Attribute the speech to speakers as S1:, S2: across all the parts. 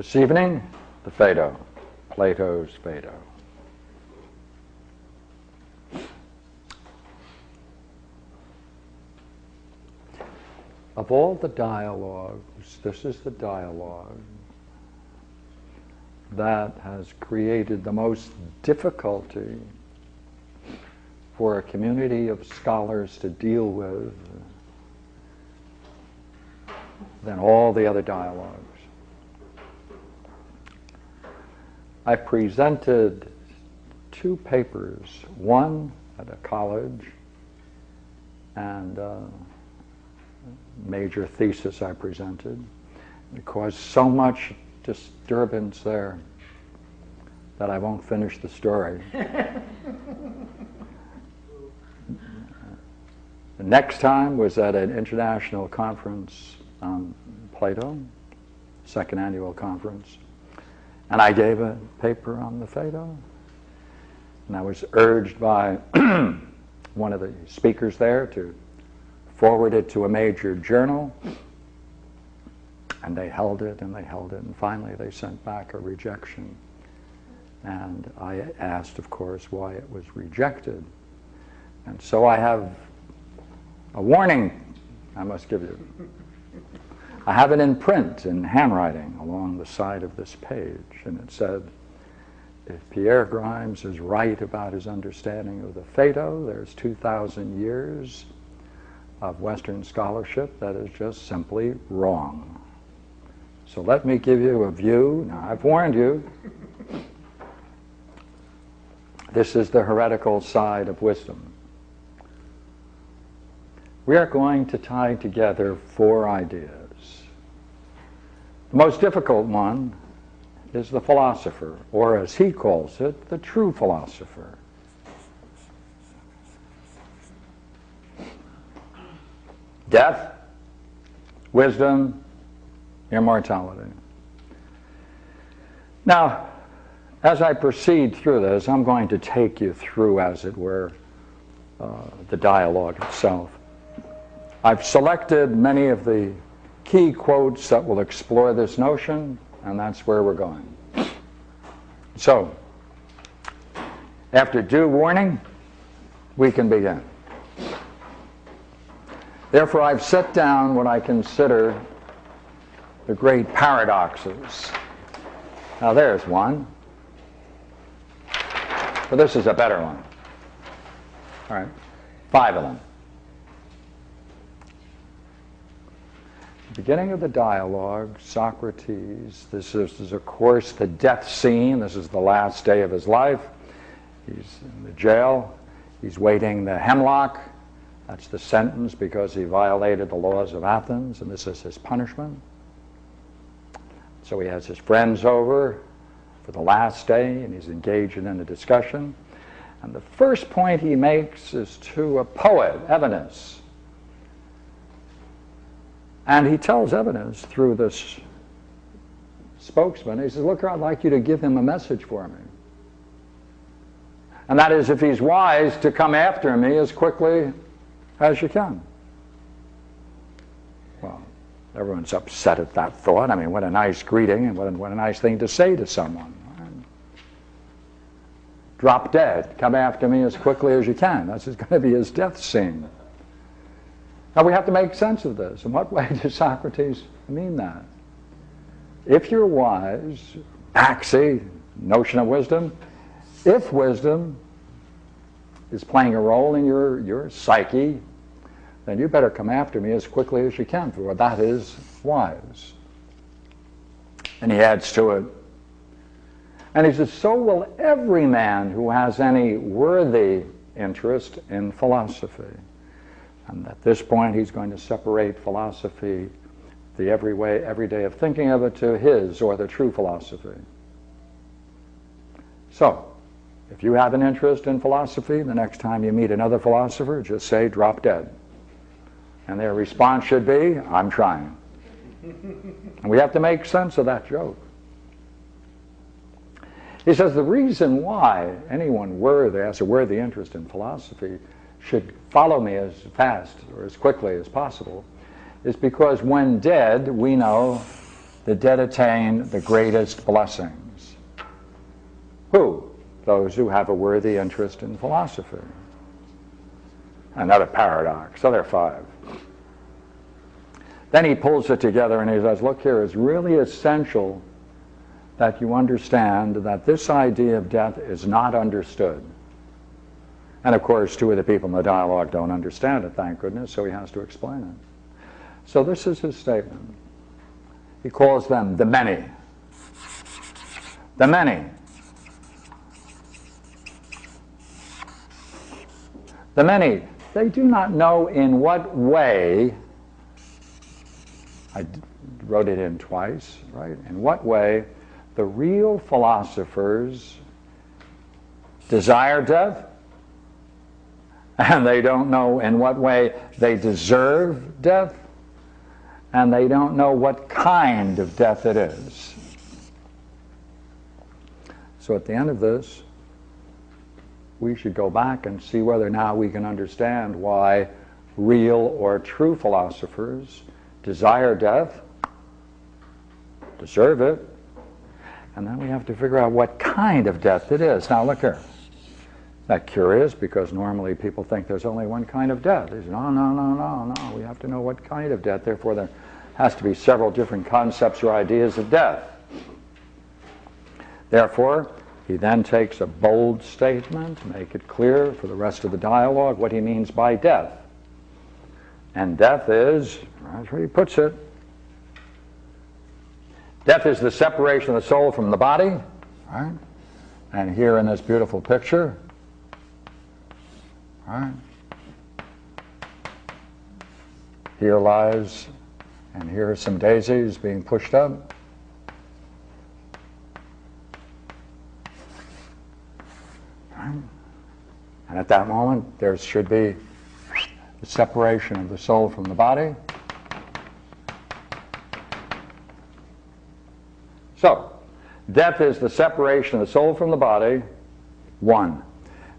S1: This evening, the Phaedo, Plato's Phaedo. Of all the dialogues, this is the dialogue that has created the most difficulty for a community of scholars to deal with than all the other dialogues. I presented two papers, one at a college and a major thesis I presented. It caused so much disturbance there that I won't finish the story. The next time was at an international conference on Plato, second annual conference, and I gave a paper on the Phaedo, and I was urged by one of the speakers there to forward it to a major journal, and they held it and they held it, and finally they sent back a rejection. And I asked, of course, why it was rejected. And so I have a warning I must give you. I have it in print, in handwriting, along the side of this page, and it said, if Pierre Grimes is right about his understanding of the Phaedo, there's 2,000 years of Western scholarship that is just simply wrong. So let me give you a view. Now, I've warned you. This is the heretical side of wisdom. We are going to tie together four ideas. The most difficult one is the philosopher, or as he calls it, the true philosopher. Death, wisdom, immortality. Now, as I proceed through this, I'm going to take you through, as it were, the dialogue itself. I've selected many of the key quotes that will explore this notion, and that's where we're going. So, after due warning, we can begin. Therefore, I've set down what I consider the great paradoxes. Now, there's one. But this is a better one. All right, 5 of them. Beginning of the dialogue, Socrates, this is of course the death scene. This is the last day of his life. He's in the jail. He's waiting the hemlock. That's the sentence because he violated the laws of Athens, and this is his punishment. So he has his friends over for the last day, and he's engaged in a discussion. And the first point he makes is to a poet, Evenus. And he tells Evenus through this spokesman, he says, look, I'd like you to give him a message for me. And that is, if he's wise, to come after me as quickly as you can. Well, everyone's upset at that thought. I mean, what a nice greeting and what a nice thing to say to someone. Drop dead. Come after me as quickly as you can. That's going to be his death scene. Now, we have to make sense of this. In what way does Socrates mean that? If you're wise, axi, notion of wisdom, if wisdom is playing a role in your psyche, then you better come after me as quickly as you can, for that is wise. And he adds to it, and he says, so will every man who has any worthy interest in philosophy. And at this point, he's going to separate philosophy, the every day of thinking of it, to his, or the true philosophy. So, if you have an interest in philosophy, the next time you meet another philosopher, just say, drop dead. And their response should be, I'm trying. And we have to make sense of that joke. He says the reason why anyone has a worthy interest in philosophy should follow me as fast or as quickly as possible is because when dead, we know the dead attain the greatest blessings. Who? Those who have a worthy interest in philosophy. Another paradox. So there are 5. Then he pulls it together and he says, look here, it's really essential that you understand that this idea of death is not understood. And of course, 2 of the people in the dialogue don't understand it, thank goodness, so he has to explain it. So this is his statement. He calls them the many. The many. The many. They do not know in what way, I wrote it in twice, right? In what way the real philosophers desire death, and they don't know in what way they deserve death, and they don't know what kind of death it is. So at the end of this, we should go back and see whether now we can understand why real or true philosophers desire death, deserve it, and then we have to figure out what kind of death it is. Now look here. Isn't that curious? Because normally people think there's only one kind of death. They say, no. We have to know what kind of death. Therefore, there has to be several different concepts or ideas of death. Therefore, he then takes a bold statement to make it clear for the rest of the dialogue what he means by death. And death is, that's where he puts it, death is the separation of the soul from the body, right? And here in this beautiful picture, right? Here lies, and here are some daisies being pushed up. Right? And at that moment, there should be the separation of the soul from the body. So, death is the separation of the soul from the body, 1.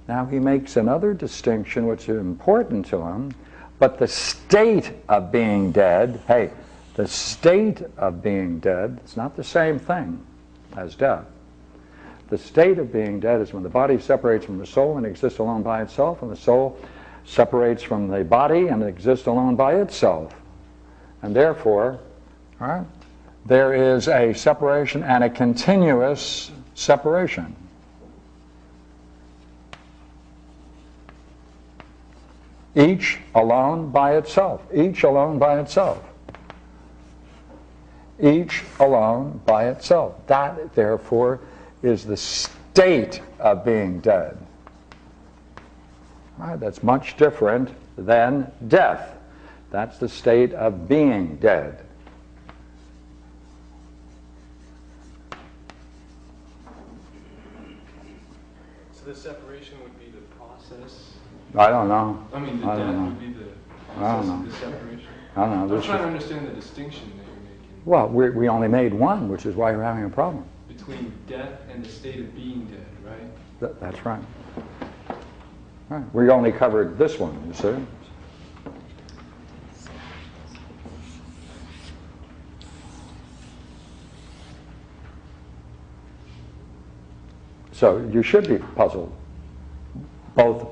S1: Now he makes another distinction which is important to him, but the state of being dead, hey, the state of being dead is not the same thing as death. The state of being dead is when the body separates from the soul and exists alone by itself, and the soul separates from the body and exists alone by itself. And therefore, all right, there is a separation and a continuous separation. Each alone by itself. Each alone by itself. Each alone by itself. That, therefore, is the state of being dead. All right, that's much different than death. That's the state of being dead.
S2: So the separation would be the process?
S1: I don't know.
S2: I mean, the death would be the process of the separation?
S1: I don't know.
S2: I'm trying to understand the distinction that you're making.
S1: Well, we only made one, which is why you're having a problem.
S2: Between death and the state of being dead, right?
S1: That's right. Right. We only covered this one, you see. So you should be puzzled, both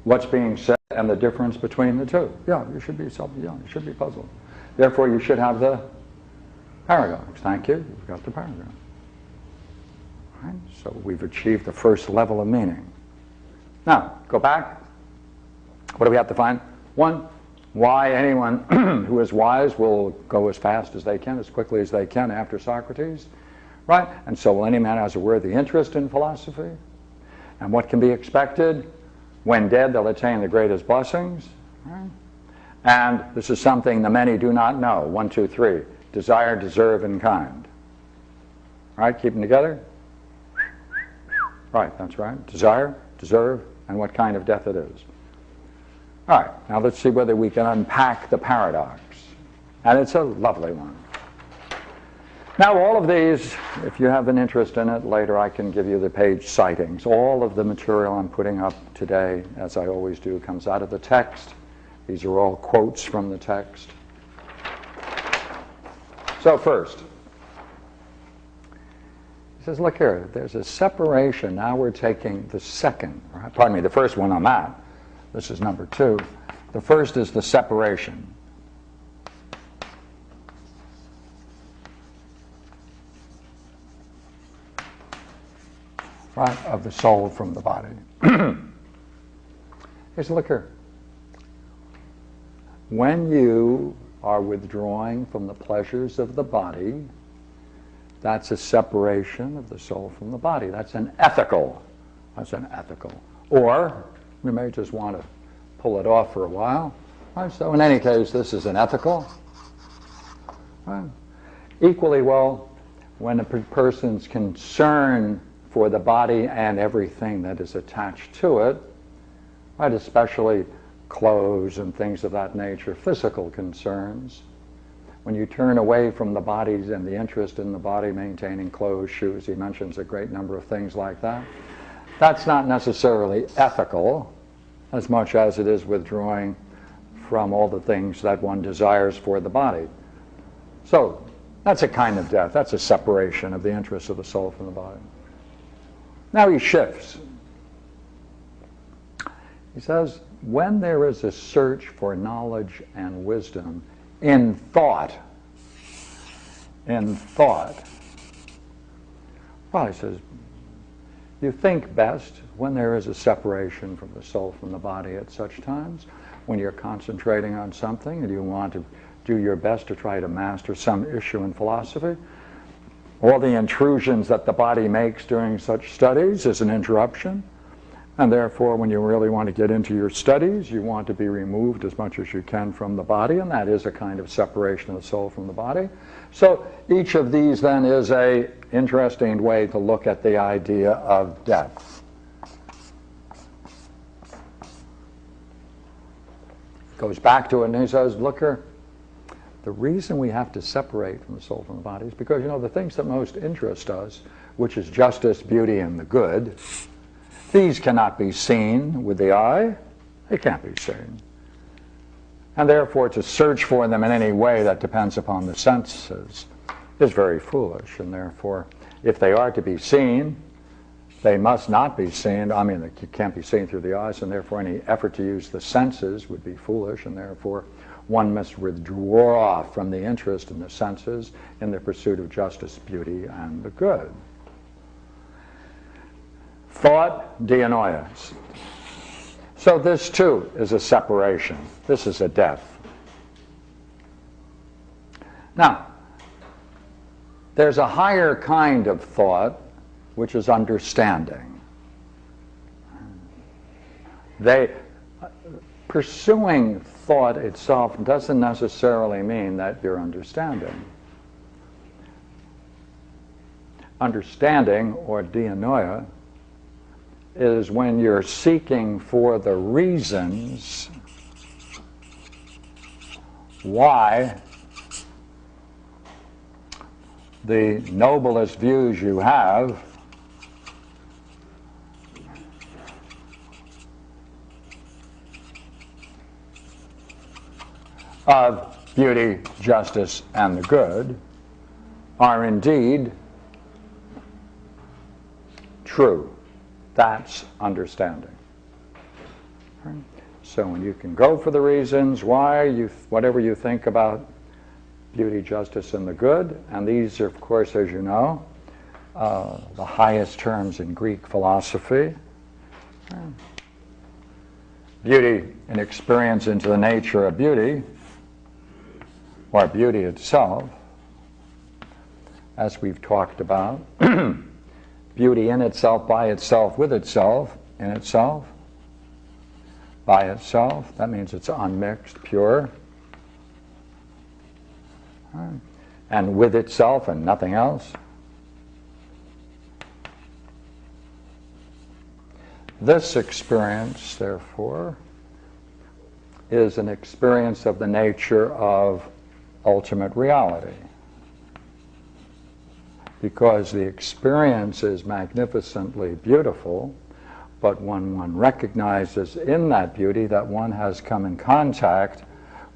S1: what's being said and the difference between the two. Yeah, you should be puzzled. Therefore, you should have the paragraphs. Thank you. You've got the paragraph. Right? So we've achieved the first level of meaning. Now, go back. What do we have to find? 1, why anyone who is wise will go as fast as they can, as quickly as they can after Socrates. Right? And so will any man who has a worthy interest in philosophy. And what can be expected? When dead, they'll attain the greatest blessings. Right? And this is something the many do not know. 1, 2, 3. Desire, deserve, and kind. Right? Keep them together? Right, that's right. Desire, deserve, and what kind of death it is. All right, now let's see whether we can unpack the paradox. And it's a lovely one. Now all of these, if you have an interest in it, later I can give you the page citings. All of the material I'm putting up today, as I always do, comes out of the text. These are all quotes from the text. So first, says, look here, there's a separation. Now we're taking the second, right? Pardon me, the first one on that. This is number 2. The first is the separation. Right, of the soul from the body. Here's, look here. When you are withdrawing from the pleasures of the body, that's a separation of the soul from the body. That's an ethical. That's an ethical. Or you may just want to pull it off for a while. Right? So in any case, this is an ethical. Right? Equally well, when a person's concern for the body and everything that is attached to it, right, especially clothes and things of that nature, physical concerns. When you turn away from the bodies and the interest in the body, maintaining clothes, shoes, he mentions a great number of things like that. That's not necessarily ethical as much as it is withdrawing from all the things that one desires for the body. So that's a kind of death. That's a separation of the interest of the soul from the body. Now he shifts. He says, when there is a search for knowledge and wisdom in thought, well, he says, you think best when there is a separation from the soul from the body at such times, when you're concentrating on something and you want to do your best to try to master some issue in philosophy. All the intrusions that the body makes during such studies is an interruption, and therefore when you really want to get into your studies, you want to be removed as much as you can from the body, and that is a kind of separation of the soul from the body. So each of these then is an interesting way to look at the idea of death. Goes back to it and he says, look here, the reason we have to separate from the soul from the body is because, you know, the things that most interest us, which is justice, beauty, and the good, these cannot be seen with the eye. They can't be seen. And therefore, to search for them in any way that depends upon the senses is very foolish. And therefore, if they are to be seen, they must not be seen. I mean, they can't be seen through the eyes, and therefore any effort to use the senses would be foolish, and therefore one must withdraw from the interest in the senses in the pursuit of justice, beauty, and the good. Thought, dianoias. So this too is a separation. This is a death. Now, there's a higher kind of thought, which is understanding. Pursuing thought itself doesn't necessarily mean that you're understanding. Understanding, or dianoia, is when you're seeking for the reasons why the noblest views you have of beauty, justice, and the good are indeed true. That's understanding. Right? So when you can go for the reasons why whatever you think about beauty, justice, and the good, and these are, of course, as you know, the highest terms in Greek philosophy. Right? Beauty, an experience into the nature of beauty, or beauty itself, as we've talked about. Beauty in itself, by itself, with itself, in itself, by itself. That means it's unmixed, pure. Right. And with itself and nothing else. This experience, therefore, is an experience of the nature of ultimate reality. Because the experience is magnificently beautiful, but when one recognizes in that beauty that one has come in contact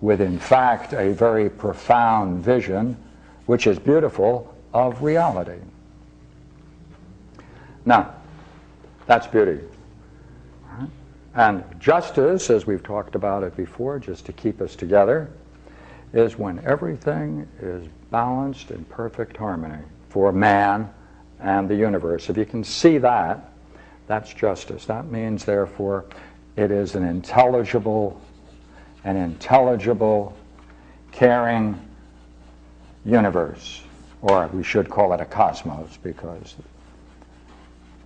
S1: with, in fact, a very profound vision, which is beautiful, of reality. Now, that's beauty. Right? And justice, as we've talked about it before, just to keep us together, is when everything is balanced in perfect harmony for man and the universe. If you can see that, that's justice. That means, therefore, it is an intelligible, caring universe. Or we should call it a cosmos, because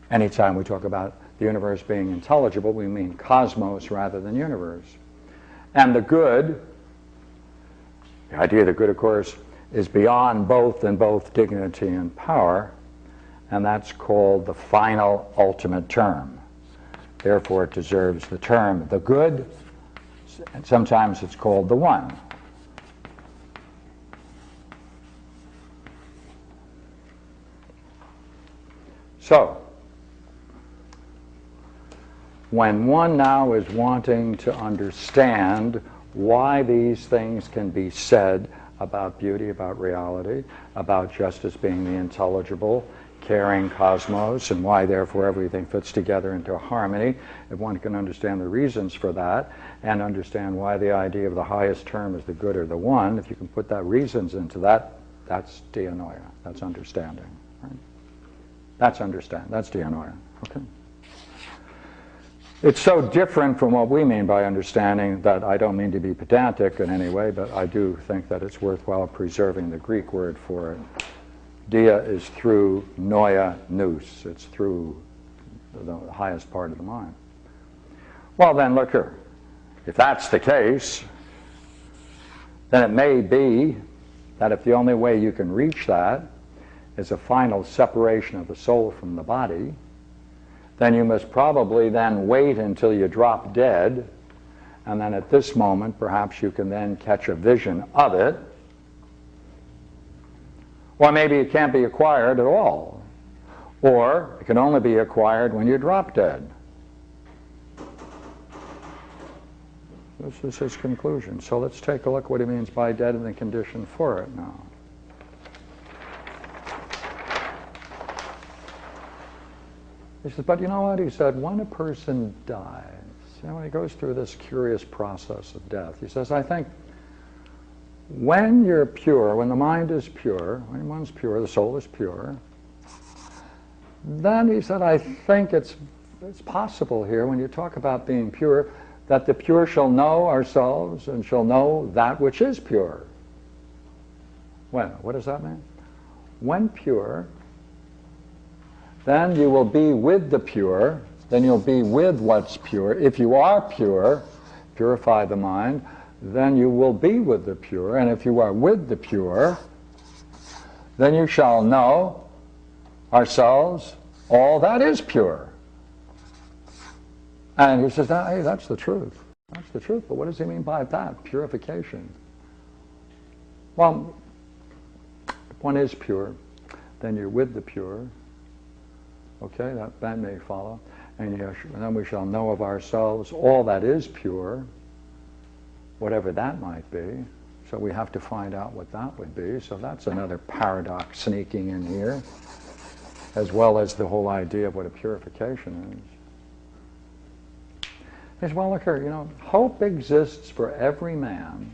S1: anytime we talk about the universe being intelligible, we mean cosmos rather than universe. And the good, the idea of the good, of course, is beyond both in both dignity and power, and that's called the final ultimate term. Therefore, it deserves the term the good, and sometimes it's called the one. So, when one now is wanting to understand why these things can be said about beauty, about reality, about justice being the intelligible, caring cosmos, and why therefore everything fits together into a harmony, if one can understand the reasons for that and understand why the idea of the highest term is the good or the one, if you can put that reasons into that, that's dianoia, that's understanding. Right? That's dianoia. Okay. It's so different from what we mean by understanding that I don't mean to be pedantic in any way, but I do think that it's worthwhile preserving the Greek word for it. Dia is through noia nous. It's through the highest part of the mind. Well then, look here. If that's the case, then it may be that if the only way you can reach that is a final separation of the soul from the body, then you must probably then wait until you drop dead, and then at this moment perhaps you can then catch a vision of it. Or maybe it can't be acquired at all. Or it can only be acquired when you drop dead. This is his conclusion. So let's take a look what he means by dead and the condition for it now. He says, but you know what? He said, when a person dies, when he goes through this curious process of death, he says, I think when you're pure, when the mind is pure, when one's pure, the soul is pure, then he said, I think it's possible here, when you talk about being pure, that the pure shall know ourselves and shall know that which is pure. Well, what does that mean? When pure, then you will be with the pure, then you'll be with what's pure. If you are pure, purify the mind, then you will be with the pure. And if you are with the pure, then you shall know ourselves all that is pure. And he says, hey, that's the truth. That's the truth. But what does he mean by that? Purification. Well, if one is pure, then you're with the pure. Okay, that may follow. And then we shall know of ourselves all that is pure, whatever that might be. So we have to find out what that would be. So that's another paradox sneaking in here, as well as the whole idea of what a purification is. He says, well, look here, hope exists for every man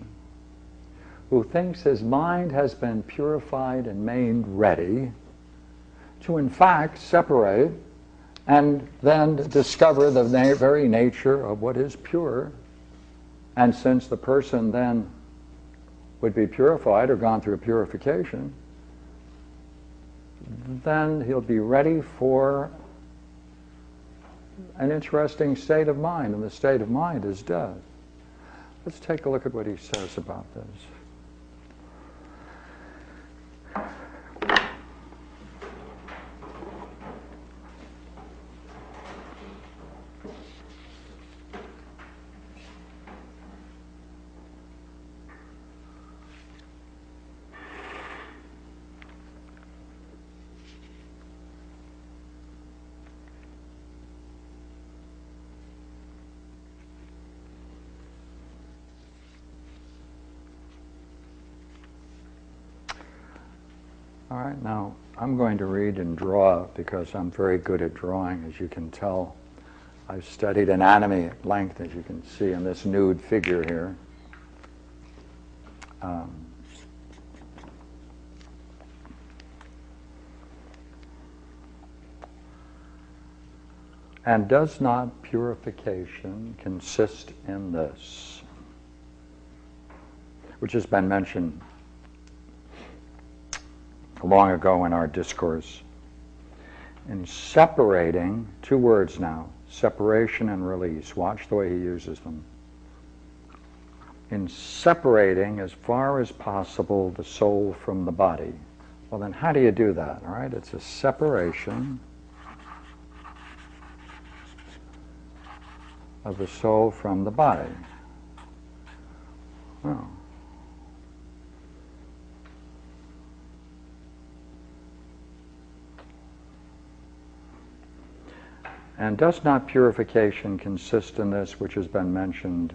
S1: who thinks his mind has been purified and made ready to in fact separate and then discover the very nature of what is pure. And since the person then would be purified or gone through a purification, then he'll be ready for an interesting state of mind, and the state of mind is death. Let's take a look at what he says about this. All right, now I'm going to read and draw because I'm very good at drawing, as you can tell. I've studied anatomy at length, as you can see in this nude figure here. And does not purification consist in this, which has been mentioned long ago in our discourse, in separating, two words now, separation and release. Watch the way he uses them. In separating as far as possible the soul from the body. Well, then how do you do that? All right, it's a separation of the soul from the body. Well, and does not purification consist in this, which has been mentioned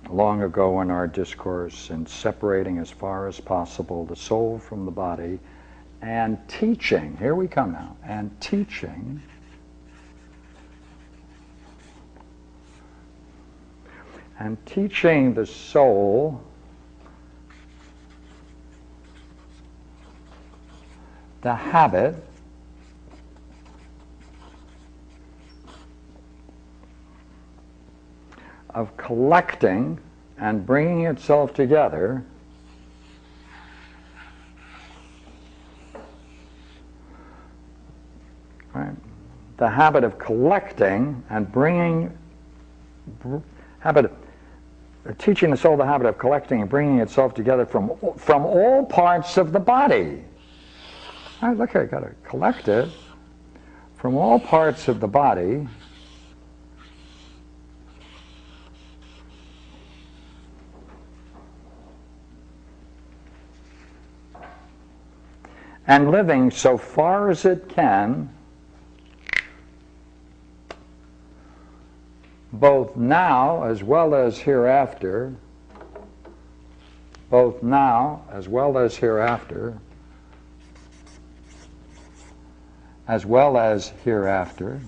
S1: long ago in our discourse, in separating as far as possible the soul from the body, and teaching, here we come now, and teaching the soul the habit of collecting and bringing itself together right? The habit of collecting and teaching the soul the habit of collecting and bringing itself together from all parts of the body. All right, look, I got to collect it from all parts of the body. And living so far as it can, both now as well as hereafter, both now as well as hereafter, as well as hereafter,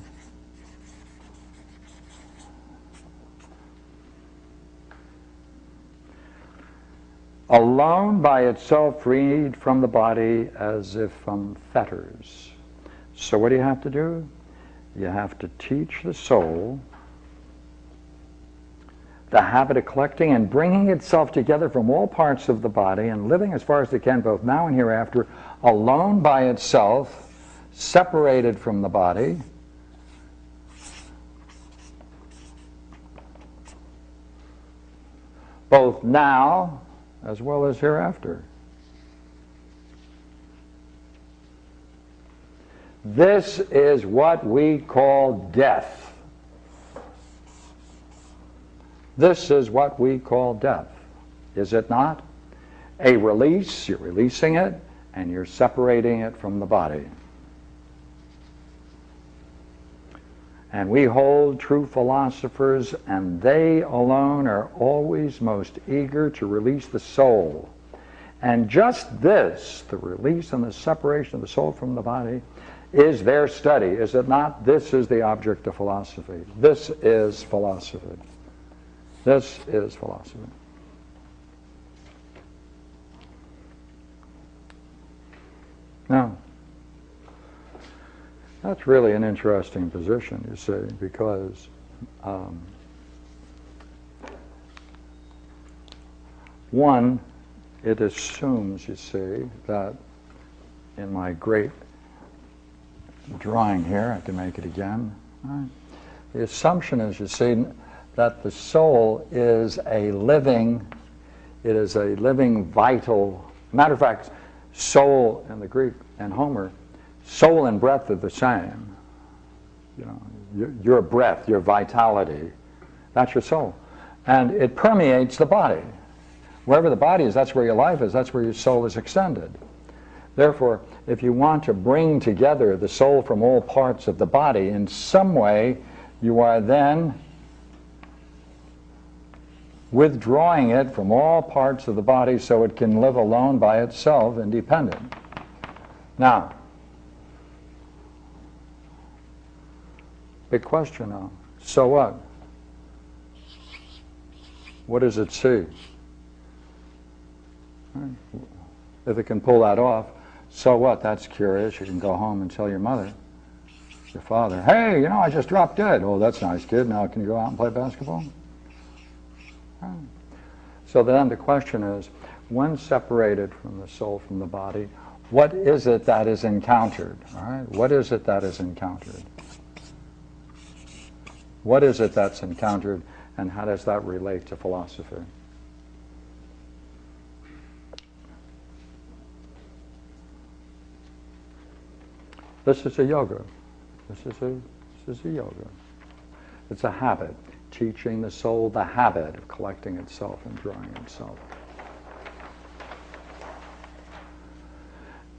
S1: alone by itself freed from the body as if from fetters. So what do you have to do? You have to teach the soul the habit of collecting and bringing itself together from all parts of the body and living as far as it can both now and hereafter, alone by itself, separated from the body, both now as well as hereafter. This is what we call death. This is what we call death, is it not? A release, you're releasing it, and you're separating it from the body. And we hold true philosophers, and they alone are always most eager to release the soul. And just this, the release and the separation of the soul from the body, is their study, is it not? This is the object of philosophy. This is philosophy. This is philosophy. Now, that's really an interesting position, you see, because one, it assumes, you see, that in my great drawing here, I can make it again, right? The assumption is, you see, that the soul is a living, it is a living, vital, matter of fact, soul in the Greek and Homer, soul and breath are the same. You know, your breath, your vitality, that's your soul. And it permeates the body. Wherever the body is, that's where your life is, that's where your soul is extended. Therefore, if you want to bring together the soul from all parts of the body, in some way, you are then withdrawing it from all parts of the body so it can live alone by itself, independent. Now, big question now. So what? What does it see? If it can pull that off, so what? That's curious. You can go home and tell your mother, your father, hey, you know, I just dropped dead. Oh, that's nice, kid. Now can you go out and play basketball? So then the question is, when separated from the soul from the body, what is it that is encountered? All right? What is it that is encountered? What is it that's encountered, and how does that relate to philosophy? This is a yoga. This is a yoga. It's a habit, teaching the soul the habit of collecting itself and drawing itself.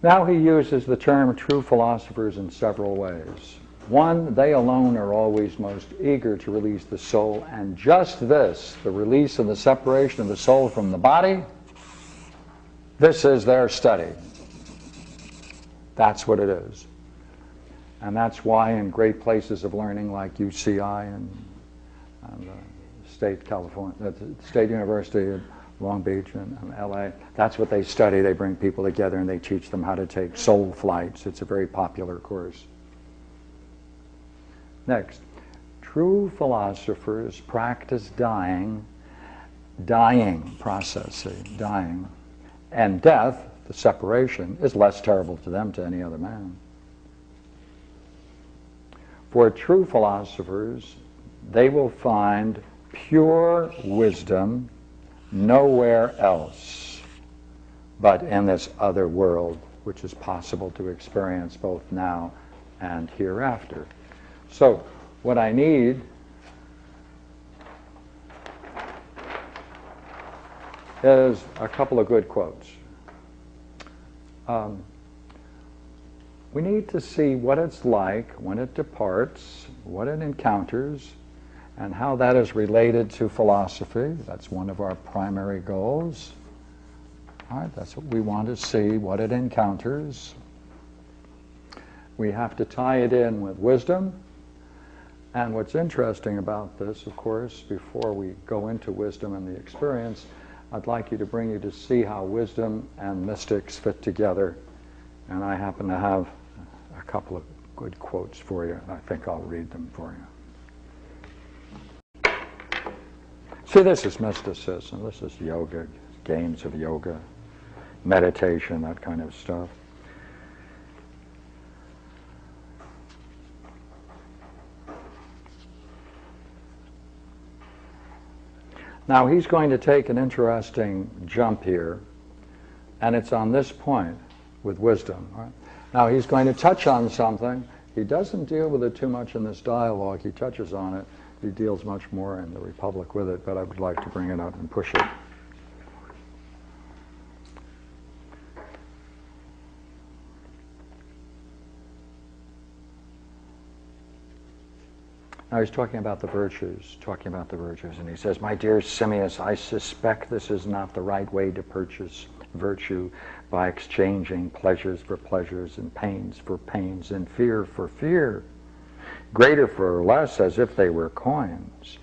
S1: Now he uses the term true philosophers in several ways. One, they alone are always most eager to release the soul, and just this, the release and the separation of the soul from the body, this is their study. That's what it is. And that's why in great places of learning like UCI and State University of Long Beach and LA, that's what they study. They bring people together and they teach them how to take soul flights. It's a very popular course. Next, true philosophers practice dying processing, dying. And death, the separation, is less terrible to them to any other man. For true philosophers, they will find pure wisdom nowhere else but in this other world, which is possible to experience both now and hereafter. So, what I need is a couple of good quotes. We need to see what it's like when it departs, what it encounters, and how that is related to philosophy. That's one of our primary goals. All right, that's what we want to see, what it encounters. We have to tie it in with wisdom. And what's interesting about this, of course, before we go into wisdom and the experience, I'd like you to see how wisdom and mystics fit together. And I happen to have a couple of good quotes for you. I think I'll read them for you. See, this is mysticism. This is yoga, games of yoga, meditation, that kind of stuff. Now he's going to take an interesting jump here, and it's on this point with wisdom. Right? Now he's going to touch on something. He doesn't deal with it too much in this dialogue. He touches on it. He deals much more in the Republic with it, but I would like to bring it up and push it. Now he's talking about the virtues, and he says, my dear Simmias, I suspect this is not the right way to purchase virtue by exchanging pleasures for pleasures and pains for pains and fear for fear, greater for less as if they were coins.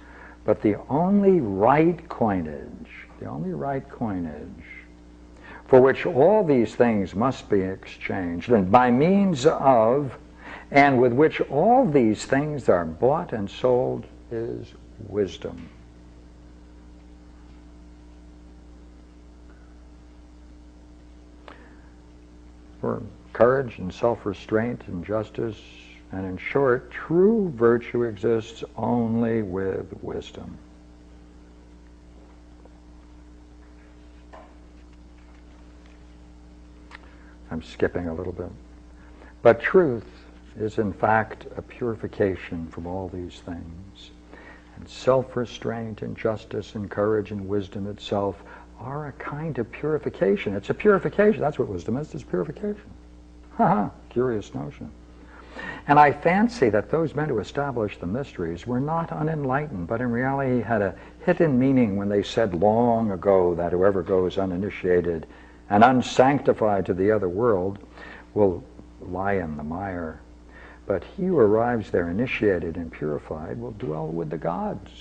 S1: But the only right coinage for which all these things must be exchanged, and by means of and with which all these things are bought and sold, is wisdom. For courage and self-restraint and justice, and in short, true virtue exists only with wisdom. I'm skipping a little bit. But truth is in fact a purification from all these things. And self-restraint and justice and courage and wisdom itself are a kind of purification. It's a purification. That's what wisdom is. It's purification. Curious notion. And I fancy that those men who established the mysteries were not unenlightened, but in reality had a hidden meaning when they said long ago that whoever goes uninitiated and unsanctified to the other world will lie in the mire. But he who arrives there initiated and purified will dwell with the gods.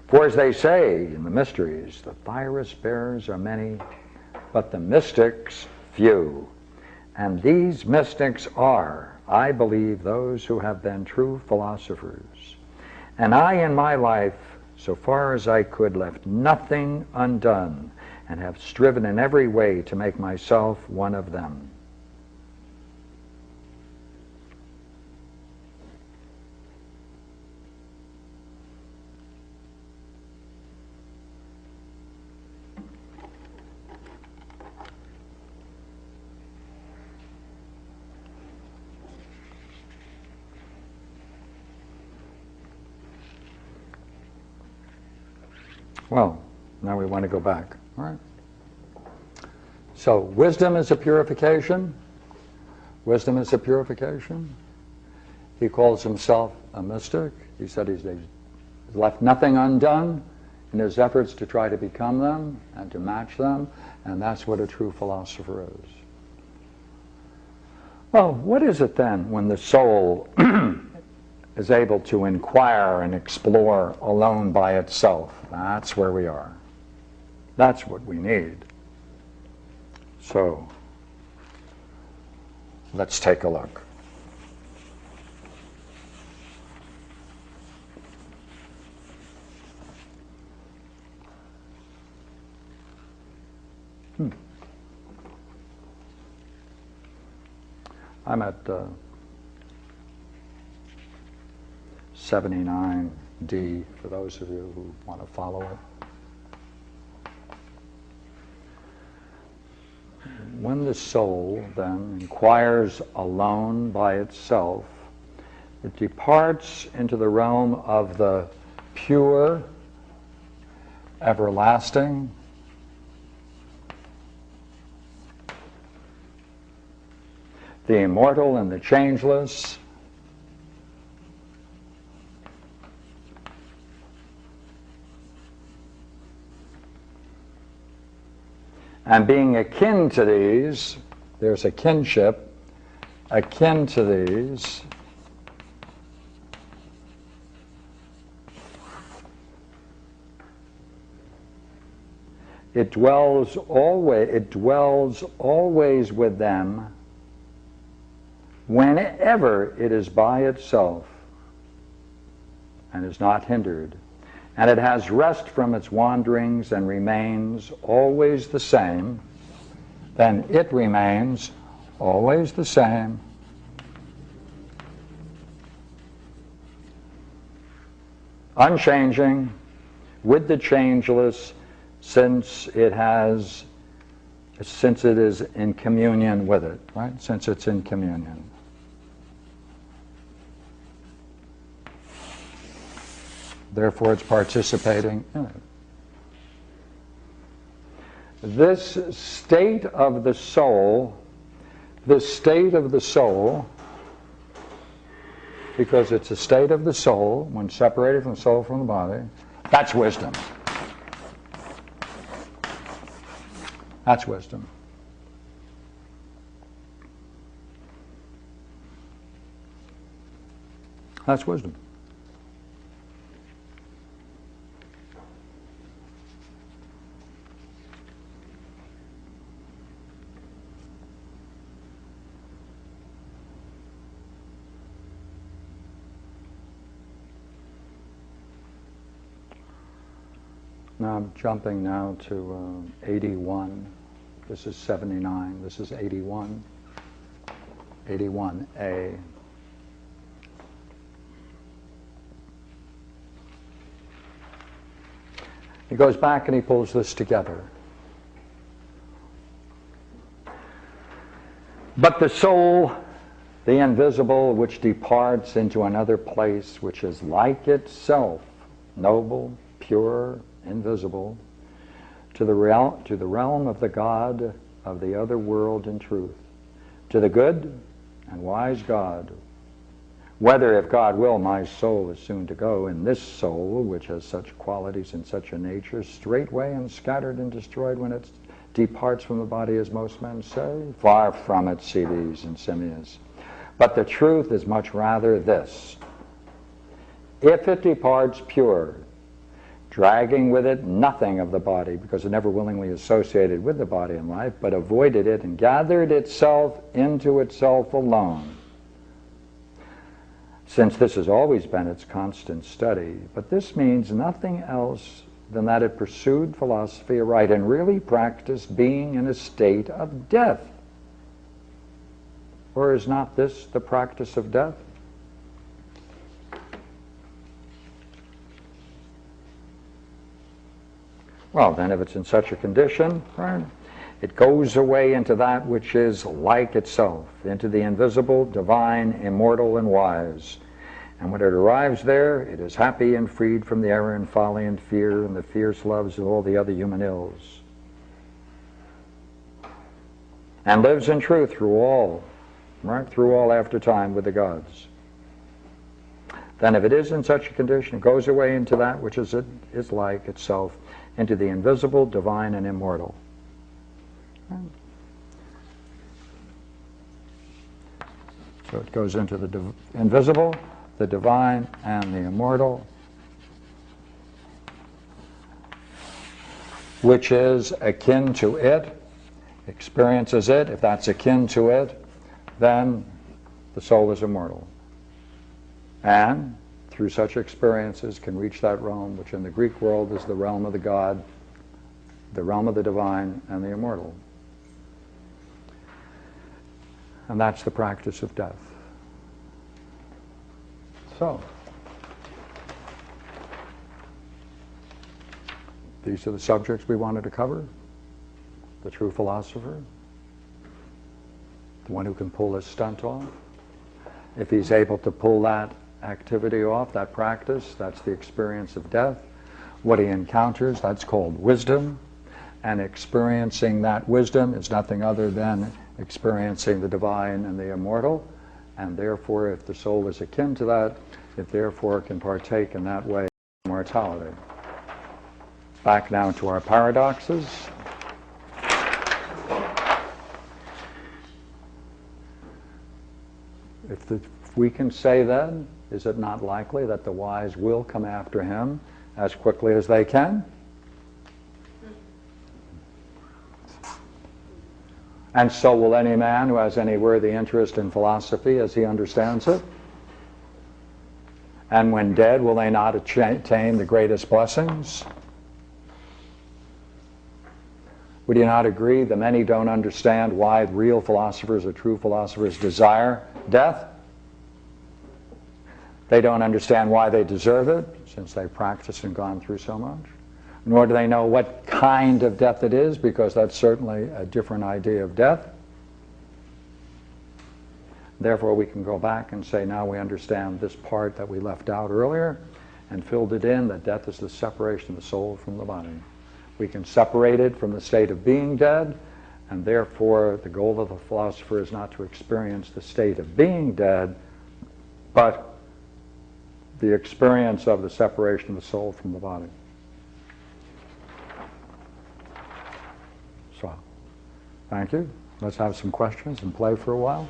S1: For as they say in the mysteries, the virus bearers are many, but the mystics few. And these mystics are, I believe, those who have been true philosophers. And I in my life, so far as I could, left nothing undone, and have striven in every way to make myself one of them. Well, now we want to go back. All right. So wisdom is a purification. Wisdom is a purification. He calls himself a mystic. He said he's left nothing undone in his efforts to try to become them and to match them, and that's what a true philosopher is. Well, what is it then when the soul is able to inquire and explore alone by itself? That's where we are. That's what we need. So, let's take a look. I'm at 79D, for those of you who want to follow it. When the soul then inquires alone by itself, it departs into the realm of the pure, everlasting, the immortal and the changeless, and being akin to these, there's a kinship, akin to these, it dwells always with them whenever it is by itself and is not hindered. And it has rest from its wanderings and remains always the same, then it remains always the same. Unchanging, with the changeless, since it is in communion with it, right? Since it's in communion. Therefore, it's participating in it. This state of the soul, because it's a state of the soul, when separated from the soul from the body, that's wisdom. That's wisdom. That's wisdom. Now I'm jumping now to 81. This is 79. This is 81. 81A. He goes back and he pulls this together. But the soul, the invisible, which departs into another place, which is like itself, noble, pure, invisible, to the realm of the God of the other world in truth, to the good and wise God, Whether, if God will, my soul is soon to go, in this soul, which has such qualities and such a nature, straightway and scattered and destroyed when it departs from the body, as most men say, far from it, Ceres and Simmias. But the truth is much rather this: if it departs pure, dragging with it nothing of the body, because it never willingly associated with the body in life, but avoided it and gathered itself into itself alone, since this has always been its constant study. But this means nothing else than that it pursued philosophy aright and really practiced being in a state of death. Or is not this the practice of death? Well, then, if it's in such a condition, right, it goes away into that which is like itself, into the invisible, divine, immortal, and wise. And when it arrives there, it is happy and freed from the error and folly and fear and the fierce loves of all the other human ills, and lives in truth through all, right, through all after time with the gods. Then, if it is in such a condition, it goes away into that which is like itself, into the invisible, divine, and immortal. So it goes into the invisible, the divine, and the immortal, which is akin to it, experiences it. If that's akin to it, then the soul is immortal. And through such experiences can reach that realm, which in the Greek world is the realm of the God, the realm of the divine, and the immortal. And that's the practice of death. So, these are the subjects we wanted to cover. The true philosopher, the one who can pull his stunt off. If he's able to pull that activity off, that practice, that's the experience of death. What he encounters, that's called wisdom. And experiencing that wisdom is nothing other than experiencing the divine and the immortal. And therefore, if the soul is akin to that, it therefore can partake in that way of immortality. Back now to our paradoxes. If we can say then, is it not likely that the wise will come after him as quickly as they can? And so will any man who has any worthy interest in philosophy as he understands it. And when dead, will they not attain the greatest blessings? Would you not agree that many don't understand why real philosophers or true philosophers desire death? They don't understand why they deserve it, since they've practiced and gone through so much. Nor do they know what kind of death it is, because that's certainly a different idea of death. Therefore, we can go back and say, now we understand this part that we left out earlier and filled it in, that death is the separation of the soul from the body. We can separate it from the state of being dead, and therefore the goal of the philosopher is not to experience the state of being dead, but the experience of the separation of the soul from the body. So, thank you. Let's have some questions and play for a while.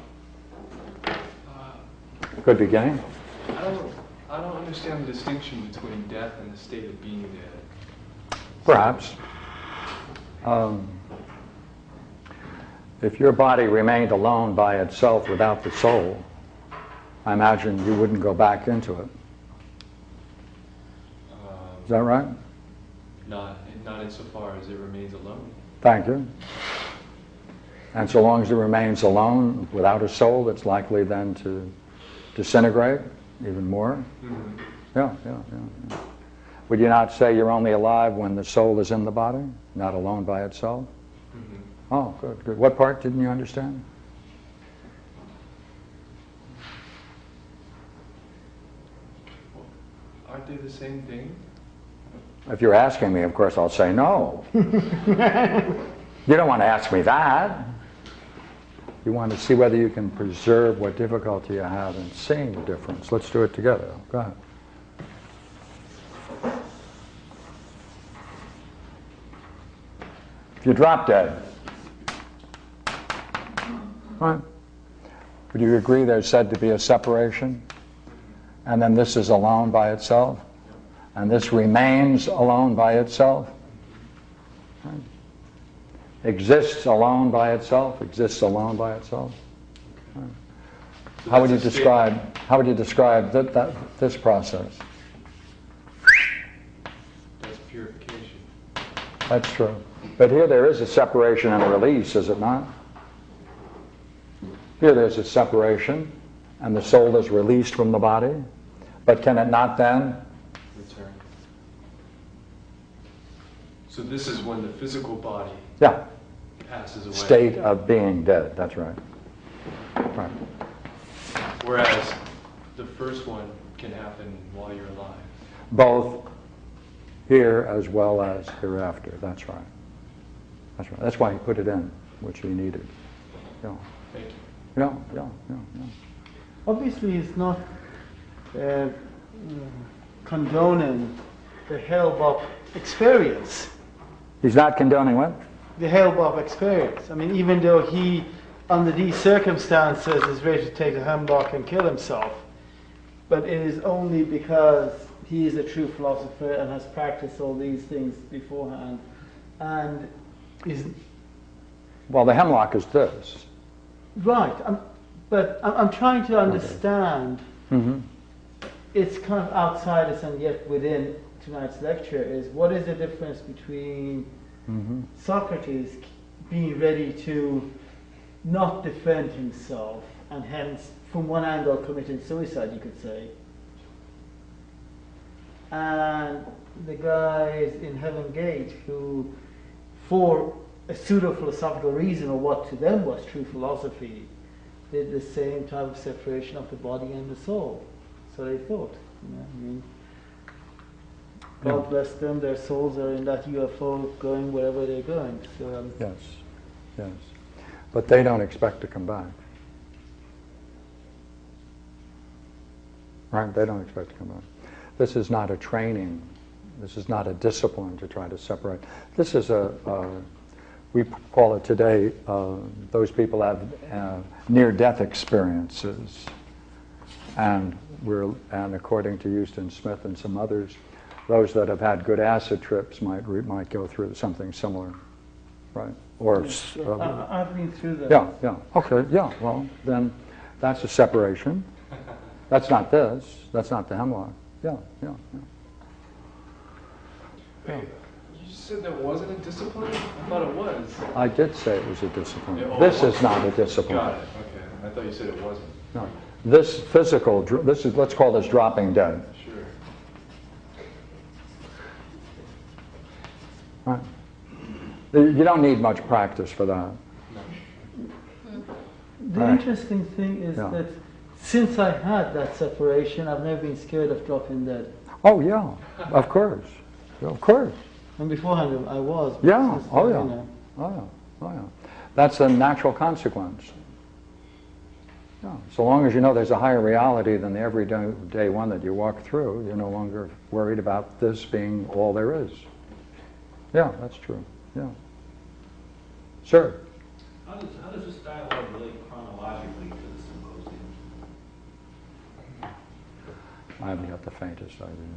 S1: Good beginning.
S2: I don't understand the distinction between death and the state of being dead.
S1: Perhaps. If your body remained alone by itself without the soul, I imagine you wouldn't go back into it. Is that right?
S2: Not insofar as it remains alone.
S1: Thank you. And so long as it remains alone, without a soul, it's likely then to disintegrate even more.
S2: Mm-hmm.
S1: Yeah. Would you not say you're only alive when the soul is in the body, not alone by itself?
S2: Mm-hmm.
S1: Oh, good. What part didn't you understand?
S2: Well, aren't they the same thing?
S1: If you're asking me, of course, I'll say no. You don't want to ask me that. You want to see whether you can preserve what difficulty you have in seeing the difference. Let's do it together. Go ahead. If you drop dead, right? Would you agree there's said to be a separation? And then this is alone by itself? And this remains alone by itself? Right? Exists alone by itself? Exists alone by itself? Right. How would you describe this process?
S2: That's purification.
S1: That's true. But here there is a separation and a release, is it not? Here there's a separation, and the soul is released from the body. But can it not then
S2: Return. So this is when the physical body passes away.
S1: state of being dead. That's right. Right.
S2: Whereas the first one can happen while you're alive.
S1: Both here as well as hereafter. That's right. That's right. That's why he put it in, which he needed. Yeah.
S2: Thank you.
S1: Yeah.
S3: Obviously, it's not condoning the Hale-Bopp experience.
S1: He's not condoning what?
S3: The Hale-Bopp experience. I mean, even though he, under these circumstances, is ready to take the hammock and kill himself, but it is only because he is a true philosopher and has practiced all these things beforehand, and is
S1: Well, the hemlock is this.
S3: right. But I'm trying to understand.
S1: Mm-hmm.
S3: It's kind of outside us and yet within tonight's lecture is what is the difference between Socrates being ready to not defend himself and hence from one angle committing suicide, you could say, and the guys in Heaven Gate who, for a pseudo-philosophical reason or what to them was true philosophy, did the same type of separation of the body and the soul. So they thought, I mean, God bless them, their souls are in that UFO going wherever they're going. So,
S1: Yes. But they don't expect to come back. Right? They don't expect to come back. This is not a training. This is not a discipline to try to separate. This is we call it today, those people have near-death experiences. And according to Houston Smith and some others, those that have had good acid trips might go through something similar, right? Or
S3: I've been through that.
S1: yeah. Okay, yeah. Well, then that's a separation. That's not this. That's not the hemlock. Yeah.
S2: Wait, you said that wasn't a discipline? I thought it was.
S1: I did say it was a discipline.
S2: Yeah,
S1: This is not a discipline.
S2: Got it. Okay. I thought you said it wasn't.
S1: No. This physical. Let's call this dropping dead.
S2: Sure.
S1: Right. You don't need much practice for that.
S3: The
S1: Right.
S3: interesting thing is
S1: Yeah.
S3: that since I had that separation, I've never been scared of dropping dead.
S1: Oh yeah, of course. Of course.
S3: And beforehand I was. but
S1: Yeah.
S3: since
S1: Oh
S3: then,
S1: yeah.
S3: you know,
S1: Oh yeah. That's a natural consequence. Yeah. So long as you know there's a higher reality than the everyday one that you walk through, you're no longer worried about this being all there is. Yeah, that's true. Yeah. Sir.
S4: How does this dialogue relate chronologically to the symposium?
S1: I haven't got the faintest idea.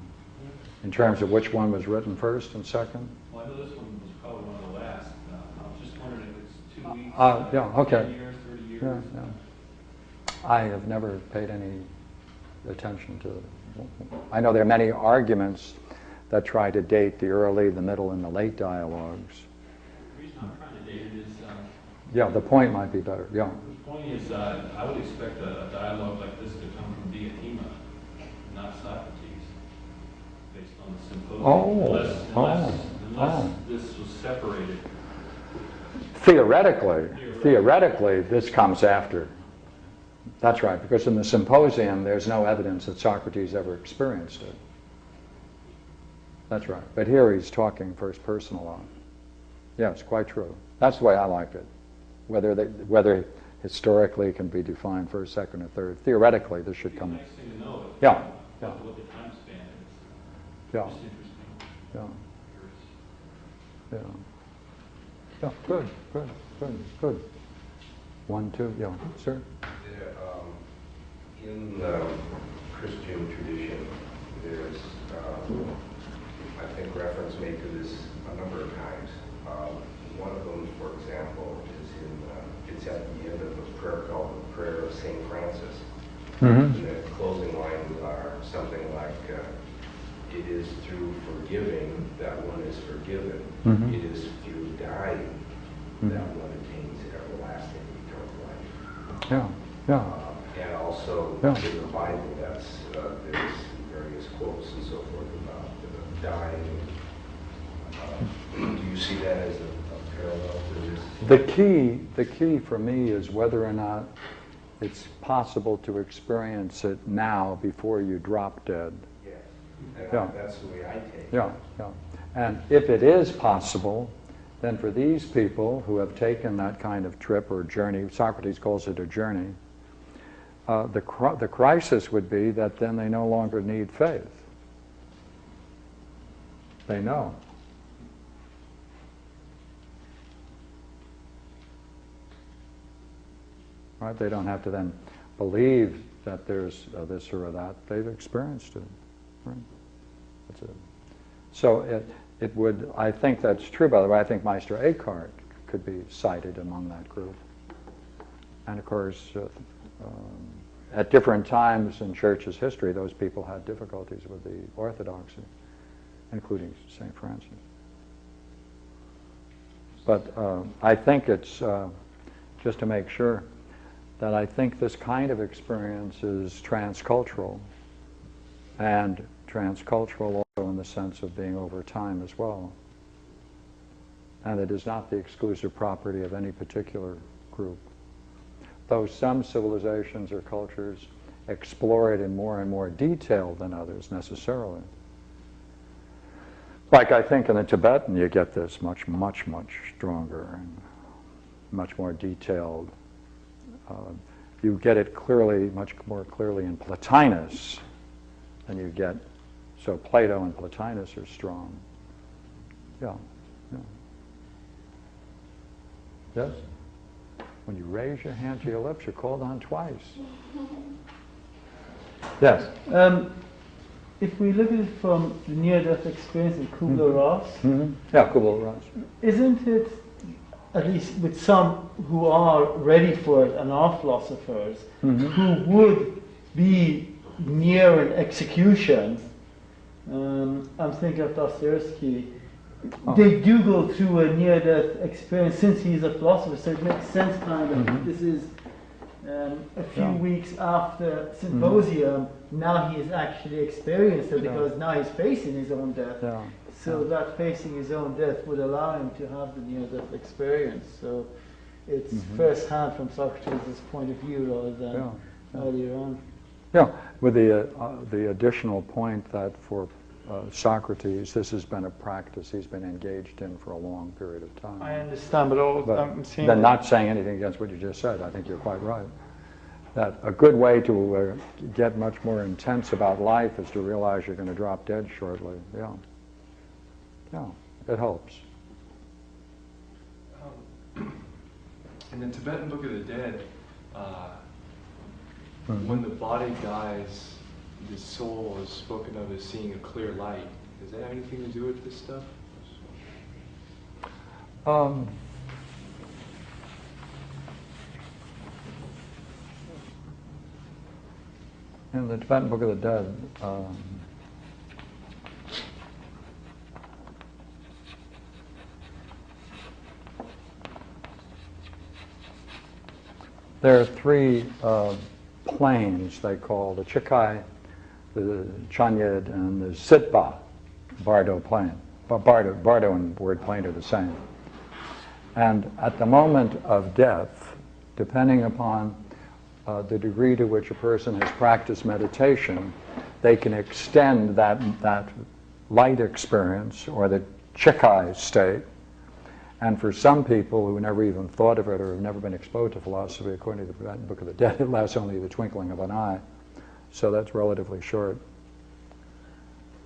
S1: In terms of which one was written first and second?
S4: Well, I know this one was probably one of the last. I was just wondering if it's 2 weeks,
S1: Yeah, okay.
S4: 10 years, 30 years.
S1: Yeah. I have never paid any attention to it. I know there are many arguments that try to date the early, the middle, and the late dialogues.
S4: The reason I'm trying to date it is,
S1: Yeah, the point might be better. Yeah.
S4: the point is, I would expect a dialogue like this to come from Diotima, not Socrates, based on the symposium. Unless this was separated.
S1: Theoretically, this comes after. That's right, because in the symposium, there's no evidence that Socrates ever experienced it. That's right. But here he's talking first person a lot. Yeah, it's quite true. That's the way I like it. Whether historically it can be defined first, second, or third. Theoretically, this should
S4: It'd be
S1: come.
S4: a nice thing to know.
S1: Yeah, yeah,
S4: What the time span is.
S1: yeah,
S4: Just interesting.
S1: yeah,
S4: Curious.
S1: yeah. Yeah, good, good, good, good. 1, 2, yeah, sir.
S5: In the Christian tradition, there's, I think, reference made to this a number of times. One of them, for example, is it's at the end of a prayer called the Prayer of St. Francis.
S1: Mm-hmm.
S5: And the closing lines are something like, it is through forgiving that one is forgiven.
S1: Mm-hmm.
S5: It is through dying that one attains everlasting eternal life.
S1: Yeah, yeah.
S5: And also
S1: Yeah.
S5: in the Bible, there's various quotes and so forth about dying. Do you see that as a parallel to this?
S1: The key for me is whether or not it's possible to experience it now before you drop dead.
S5: Yes. And
S1: Yeah.
S5: that's the way I take it.
S1: Yeah, yeah. And if it is possible, then for these people who have taken that kind of trip or journey, Socrates calls it a journey, the crisis would be that then they no longer need faith. They know. Right? They don't have to then believe that there's this or that. They've experienced it. Right? That's it. So it would, I think that's true, by the way. I think Meister Eckhart could be cited among that group. And of course, at different times in Church's history, those people had difficulties with the orthodoxy, including St. Francis. But I think it's, just to make sure, that I think this kind of experience is transcultural, and transcultural also in the sense of being over time as well. And it is not the exclusive property of any particular group. Though some civilizations or cultures explore it in more and more detail than others necessarily. Like I think in the Tibetan you get this much, much, much stronger and much more detailed. You get it clearly, much more clearly in Plotinus than you get. So Plato and Plotinus are strong. Yeah, yeah. Yes? When you raise your hand to your lips, you're called on twice. Yes?
S3: If we look at it from the near-death experience in Kubler-Ross,
S1: Mm-hmm. Yeah, Kubler-Ross.
S3: isn't it, at least with some who are ready for it and are philosophers, who would be near an execution, I'm thinking of Dostoevsky, they do go through a near-death experience since he's a philosopher, so it makes sense kind of, this is a few weeks after Symposium, now he has actually experienced it because now he's facing his own death.
S1: Yeah.
S3: So that facing his own death would allow him to have the near-death experience. So it's first-hand from Socrates' point of view rather than earlier on.
S1: Yeah, with the additional point that for Socrates, this has been a practice he's been engaged in for a long period of time.
S3: I understand, but I'm seeing...
S1: Then not saying anything against what you just said, I think you're quite right. That a good way to get much more intense about life is to realize you're going to drop dead shortly. Yeah. Yeah, it helps.
S2: In the Tibetan Book of the Dead, when the body dies, the soul is spoken of as seeing a clear light. Does that have anything to do with this stuff?
S1: In the Tibetan Book of the Dead, there are three planes they call the Chikai, the Chanyed, and the Sitba, Bardo plane. Bardo and word plane are the same. And at the moment of death, depending upon the degree to which a person has practiced meditation, they can extend that light experience or the Chikai state, And for some people who never even thought of it or have never been exposed to philosophy, according to the Tibetan Book of the Dead, it lasts only the twinkling of an eye. So that's relatively short.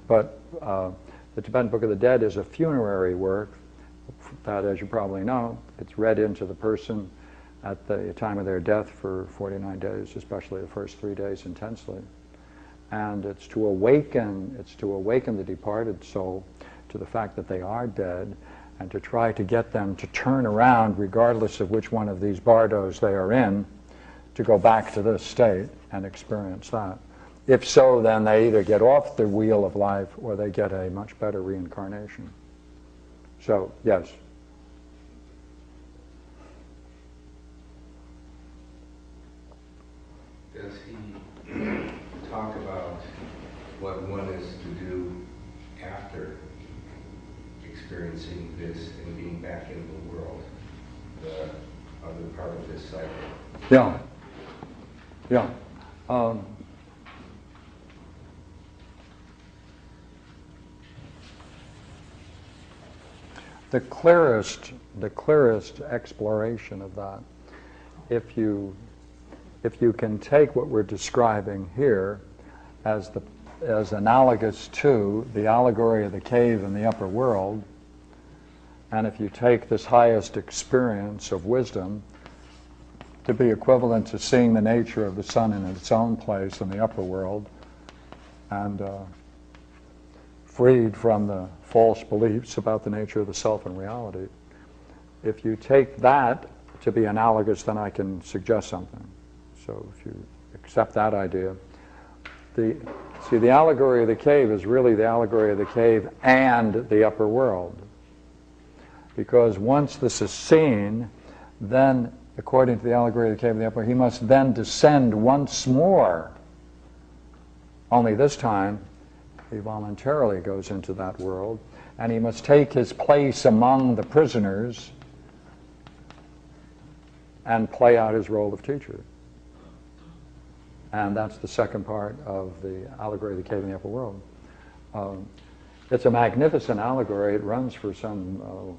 S1: But the Tibetan Book of the Dead is a funerary work that, as you probably know, it's read into the person at the time of their death for 49 days, especially the first 3 days intensely. And it's to awaken the departed soul to the fact that they are dead, and to try to get them to turn around, regardless of which one of these bardos they are in, to go back to this state and experience that. If so, then they either get off the wheel of life or they get a much better reincarnation. So, yes.
S5: Does he talk about what one is to do after experiencing this and being back in the world, the other part of this cycle?
S1: Yeah. Yeah. The clearest exploration of that, if you can take what we're describing here as analogous to the allegory of the cave in the upper world, and if you take this highest experience of wisdom to be equivalent to seeing the nature of the sun in its own place in the upper world, and freed from the false beliefs about the nature of the self and reality, if you take that to be analogous, then I can suggest something. So if you accept that idea, the allegory of the cave is really the allegory of the cave and the upper world. Because once this is seen, then, according to the allegory of the cave and the upper world, he must then descend once more. Only this time, he voluntarily goes into that world, and he must take his place among the prisoners and play out his role of teacher. And that's the second part of the allegory of the cave in the upper world. It's a magnificent allegory. It runs for some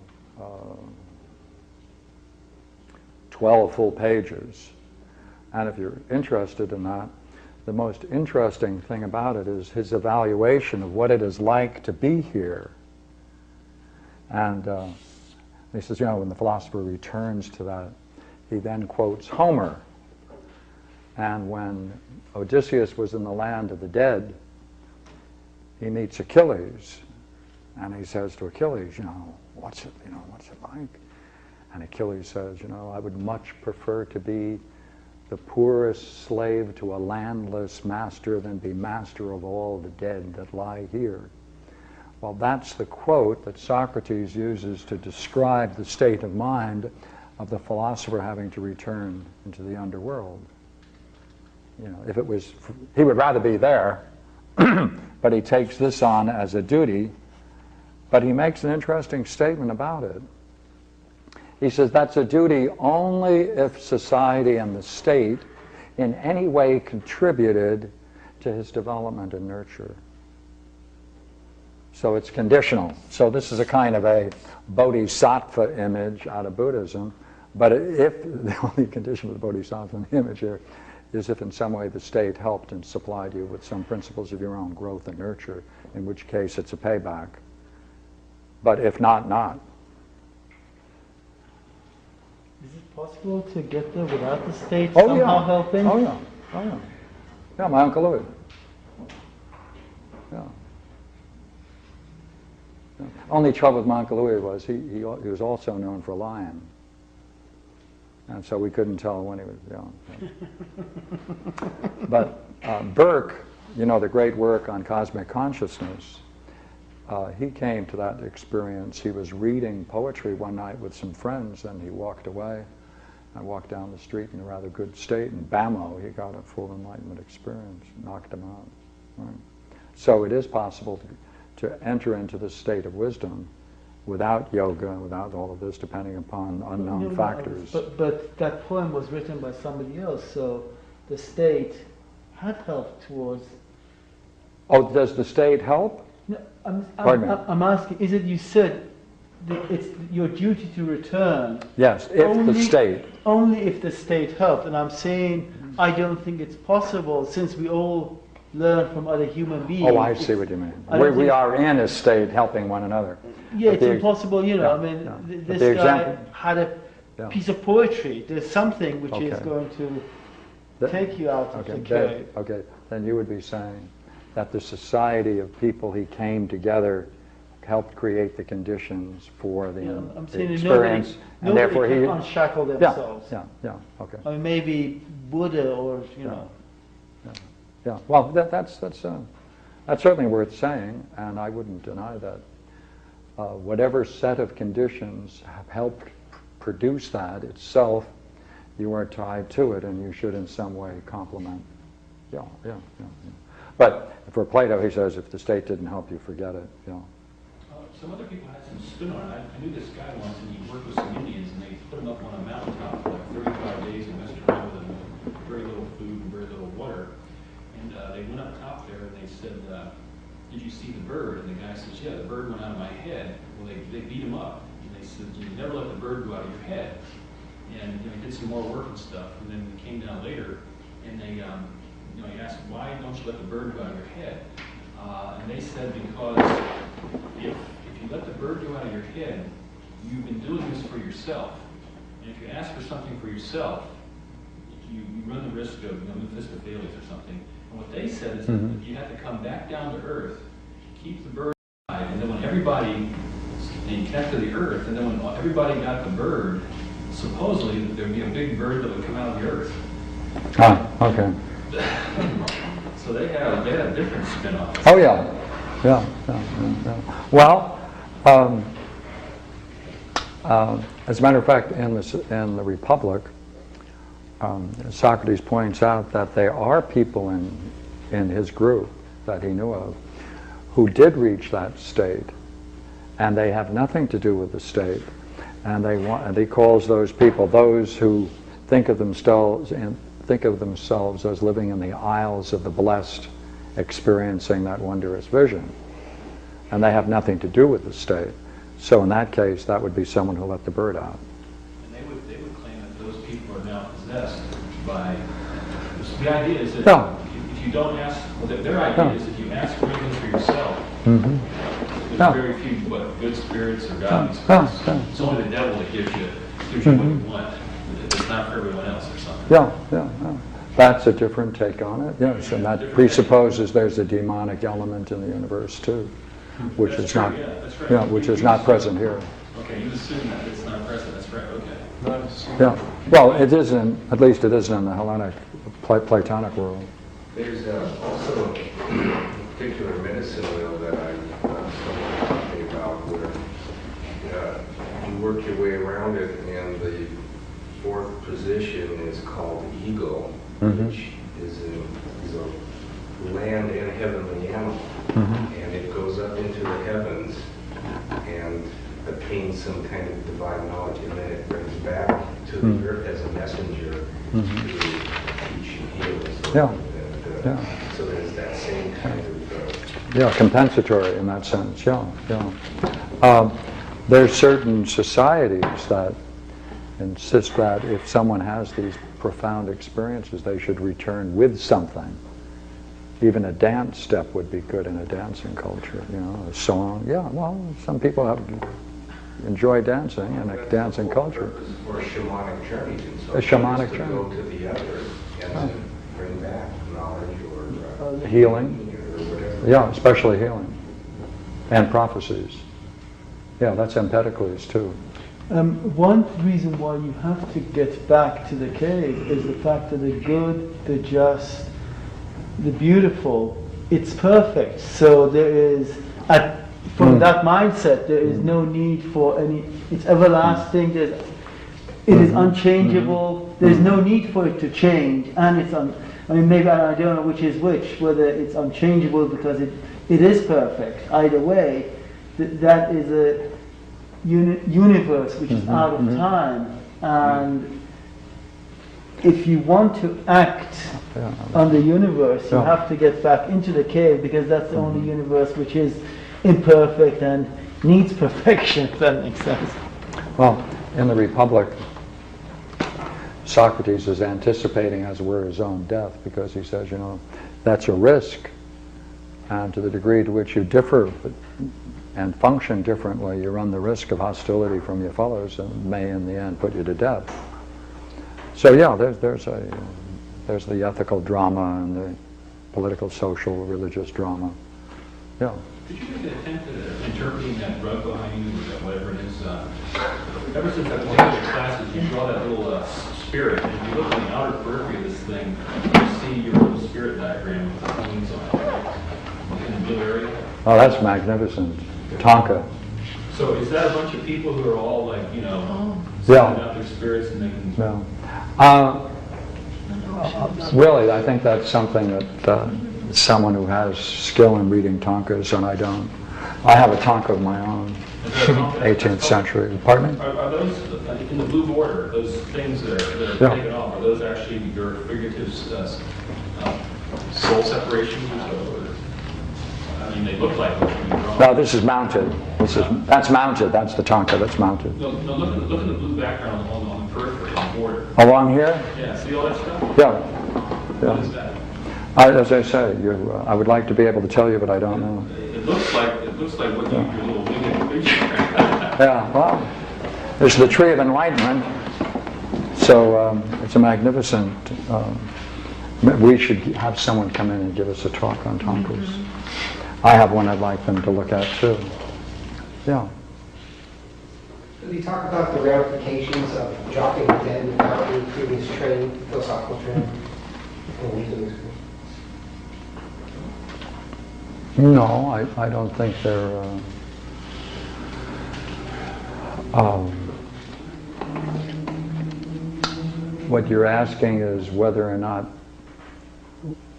S1: 12 full pages. And if you're interested in that, the most interesting thing about it is his evaluation of what it is like to be here. And he says, when the philosopher returns to that, he then quotes Homer. And when Odysseus was in the land of the dead, he meets Achilles, and he says to Achilles, what's it like? And Achilles says, I would much prefer to be the poorest slave to a landless master than be master of all the dead that lie here. Well, that's the quote that Socrates uses to describe the state of mind of the philosopher having to return into the underworld. If it was, he would rather be there, but he takes this on as a duty. But he makes an interesting statement about it. He says that's a duty only if society and the state in any way contributed to his development and nurture. So it's conditional. So this is a kind of a bodhisattva image out of Buddhism. But if the only condition of the bodhisattva image here is if in some way the state helped and supplied you with some principles of your own growth and nurture, in which case it's a payback. But if not, not.
S3: Is it possible to get there without the state somehow helping?
S1: Oh yeah. Oh yeah. Yeah, my Uncle Louis. Yeah. Only trouble with my Uncle Louis was he was also known for lying. And so we couldn't tell when he was young. But Burke, the great work on cosmic consciousness, he came to that experience. He was reading poetry one night with some friends, and he walked away. I walked down the street in a rather good state, and bammo, he got a full enlightenment experience, knocked him out. Right? So it is possible to enter into this state of wisdom without yoga, without all of this, depending upon unknown factors.
S3: But that poem was written by somebody else, so the state had helped towards...
S1: Oh, does the state help?
S3: No, I'm asking, is it you said it's your duty to return.
S1: Yes, if the state.
S3: Only if the state helped. And I'm saying I don't think it's possible, since we all learn from other human beings.
S1: Oh, I see what you mean.
S3: I don't
S1: We
S3: think-
S1: are in a state helping one another.
S3: Yeah,
S1: But
S3: it's
S1: the-
S3: impossible, you know.
S1: yeah,
S3: I mean,
S1: yeah. But
S3: this
S1: the
S3: guy
S1: example-
S3: had a
S1: Yeah.
S3: piece of poetry. There's something which is
S1: Okay.
S3: going to
S1: That-
S3: take you out of
S1: Okay,
S3: the
S1: then,
S3: cave.
S1: okay, then you would be saying that the society of people he came together helped create the conditions for the,
S3: Yeah, I'm
S1: the
S3: saying that
S1: experience, and therefore
S3: nobody
S1: he.
S3: can unshackle
S1: Yeah,
S3: themselves.
S1: yeah, okay,
S3: I mean, maybe Buddha or, you know.
S1: yeah. Well, that's certainly worth saying, and I wouldn't deny that. Whatever set of conditions have helped produce that itself, you are tied to it, and you should in some way complement. Yeah. But for Plato, he says, if the state didn't help you, forget it. Yeah.
S4: Some other people had some spin on it. I knew this guy once, and he worked with some Indians, and they put him up on a mountaintop for like 35 days and messed around with him with very little food and very little water. And they went up top there, and they said, did you see the bird? And the guy says, yeah, the bird went out of my head. Well, they beat him up. And they said, you never let the bird go out of your head. And he did some more work and stuff, and then he came down later, and they, he asked, why don't you let the bird go out of your head? And they said, because if you let the bird go out of your head, you've been doing this for yourself. And if you ask for something for yourself, you run the risk of Mephistopheles or something. And what they said is that you have to come back down to earth, keep the bird alive, and then when everybody, and connect to the earth, and then when everybody got the bird, supposedly there'd be a big bird that would come out of the earth.
S1: Ah, okay.
S4: So they had a different spin on it.
S1: Oh yeah. Well, as a matter of fact, in the Republic, Socrates points out that there are people in his group that he knew of who did reach that state, and they have nothing to do with the state, and he calls those people those who think of themselves as living in the isles of the blessed, experiencing that wondrous vision, and they have nothing to do with the state. So in that case, that would be someone who let the bird out.
S4: And they would claim that those people are now possessed by. The idea is that
S1: Yeah.
S4: if you don't ask, their idea is if you ask for anything for yourself, there's
S1: Yeah.
S4: very few good spirits or godly spirits. It's only the devil that gives you what you want. It's not for everyone else or something.
S1: Yeah. That's a different take on it, yes, and that presupposes there's a demonic element in the universe too, which
S4: That's
S1: is
S4: true,
S1: not,
S4: yeah, that's right.
S1: which is not present here.
S4: Okay, you assume that it's not present. That's right. Okay.
S2: Not assuming.
S1: Yeah. Well, it isn't. At least it isn't in the Hellenic, Platonic world.
S5: There's also a particular medicine wheel that I'm talking about where you work your way around it, and the fourth position is called eagle, which is a land and heavenly animal. And it goes up into the heavens and obtains some kind of divine knowledge, and then it brings back to the earth as a messenger to teach and heal and so
S1: Yeah.
S5: forth. And, so there's that same kind of
S1: Yeah, compensatory in that sense. Yeah. There's certain societies that insist that if someone has these profound experiences, they should return with something. Even a dance step would be good in a dancing culture, a song. Yeah, well, some people enjoy dancing in a dancing culture.
S5: or shamanic journeys and so
S1: A shamanic
S5: to
S1: journey.
S5: go to the other and to bring back knowledge or
S1: Healing.
S5: or whatever.
S1: Yeah, especially healing. And prophecies. Yeah, that's Empedocles too.
S3: One reason why you have to get back to the cave is the fact that the good, the just, the beautiful, it's perfect. So there is, from that mindset, there is no need for any, it's everlasting, it is unchangeable, there's no need for it to change, and it's, maybe I don't know which is which, whether it's unchangeable because it is perfect. Either way, that is a universe which is out of time, and if you want to act on the universe, you have to get back into the cave, because that's the only universe which is imperfect, and needs perfection, if that makes sense.
S1: Well, in the Republic, Socrates is anticipating, as it were, his own death, because he says, you know, that's a risk, and to the degree to which you differ and function differently, you run the risk of hostility from your fellows and may in the end put you to death. So yeah, there's the ethical drama and the political, social, religious drama. Yeah.
S4: Could you make an attempt at interpreting that drug behind you, or whatever it is? Ever since I've taken your classes, you draw that little spirit, and if you look on the outer periphery of this thing, you see your little spirit diagram with the wings on it in the blue area.
S1: Oh, that's magnificent. Tonka.
S4: So is that a bunch of people who are all like, you know,
S1: Yeah.
S4: sending out their spirits and making...
S1: No. Really, I think that's something that someone who has skill in reading Tonkas, and I don't. I have a Tonka of my own, 18th century. Pardon me?
S4: Are those, in the blue border, those things that are
S1: Yeah.
S4: taken off, are those actually your figurative soul separations or so? Or, I mean, they look like what you draw.
S1: No, this is mounted. That's mounted. That's the Tonka that's mounted.
S4: No, look at the blue background on the periphery, on the border.
S1: Along here?
S4: Yeah, see all that stuff?
S1: Yeah.
S4: What is
S1: Yeah.
S4: that?
S1: As I say, I would like to be able to tell you, but I don't know.
S4: It looks like what your little winged creature.
S1: Yeah, well, it's the tree of enlightenment. So it's a magnificent. We should have someone come in and give us a talk on Tonkas. I have one I'd like them to look at too. Yeah.
S6: Could you talk about the ramifications of dropping dead without any previous training, philosophical training, and wisdom experience?
S1: No, I don't think they're. What you're asking is whether or not,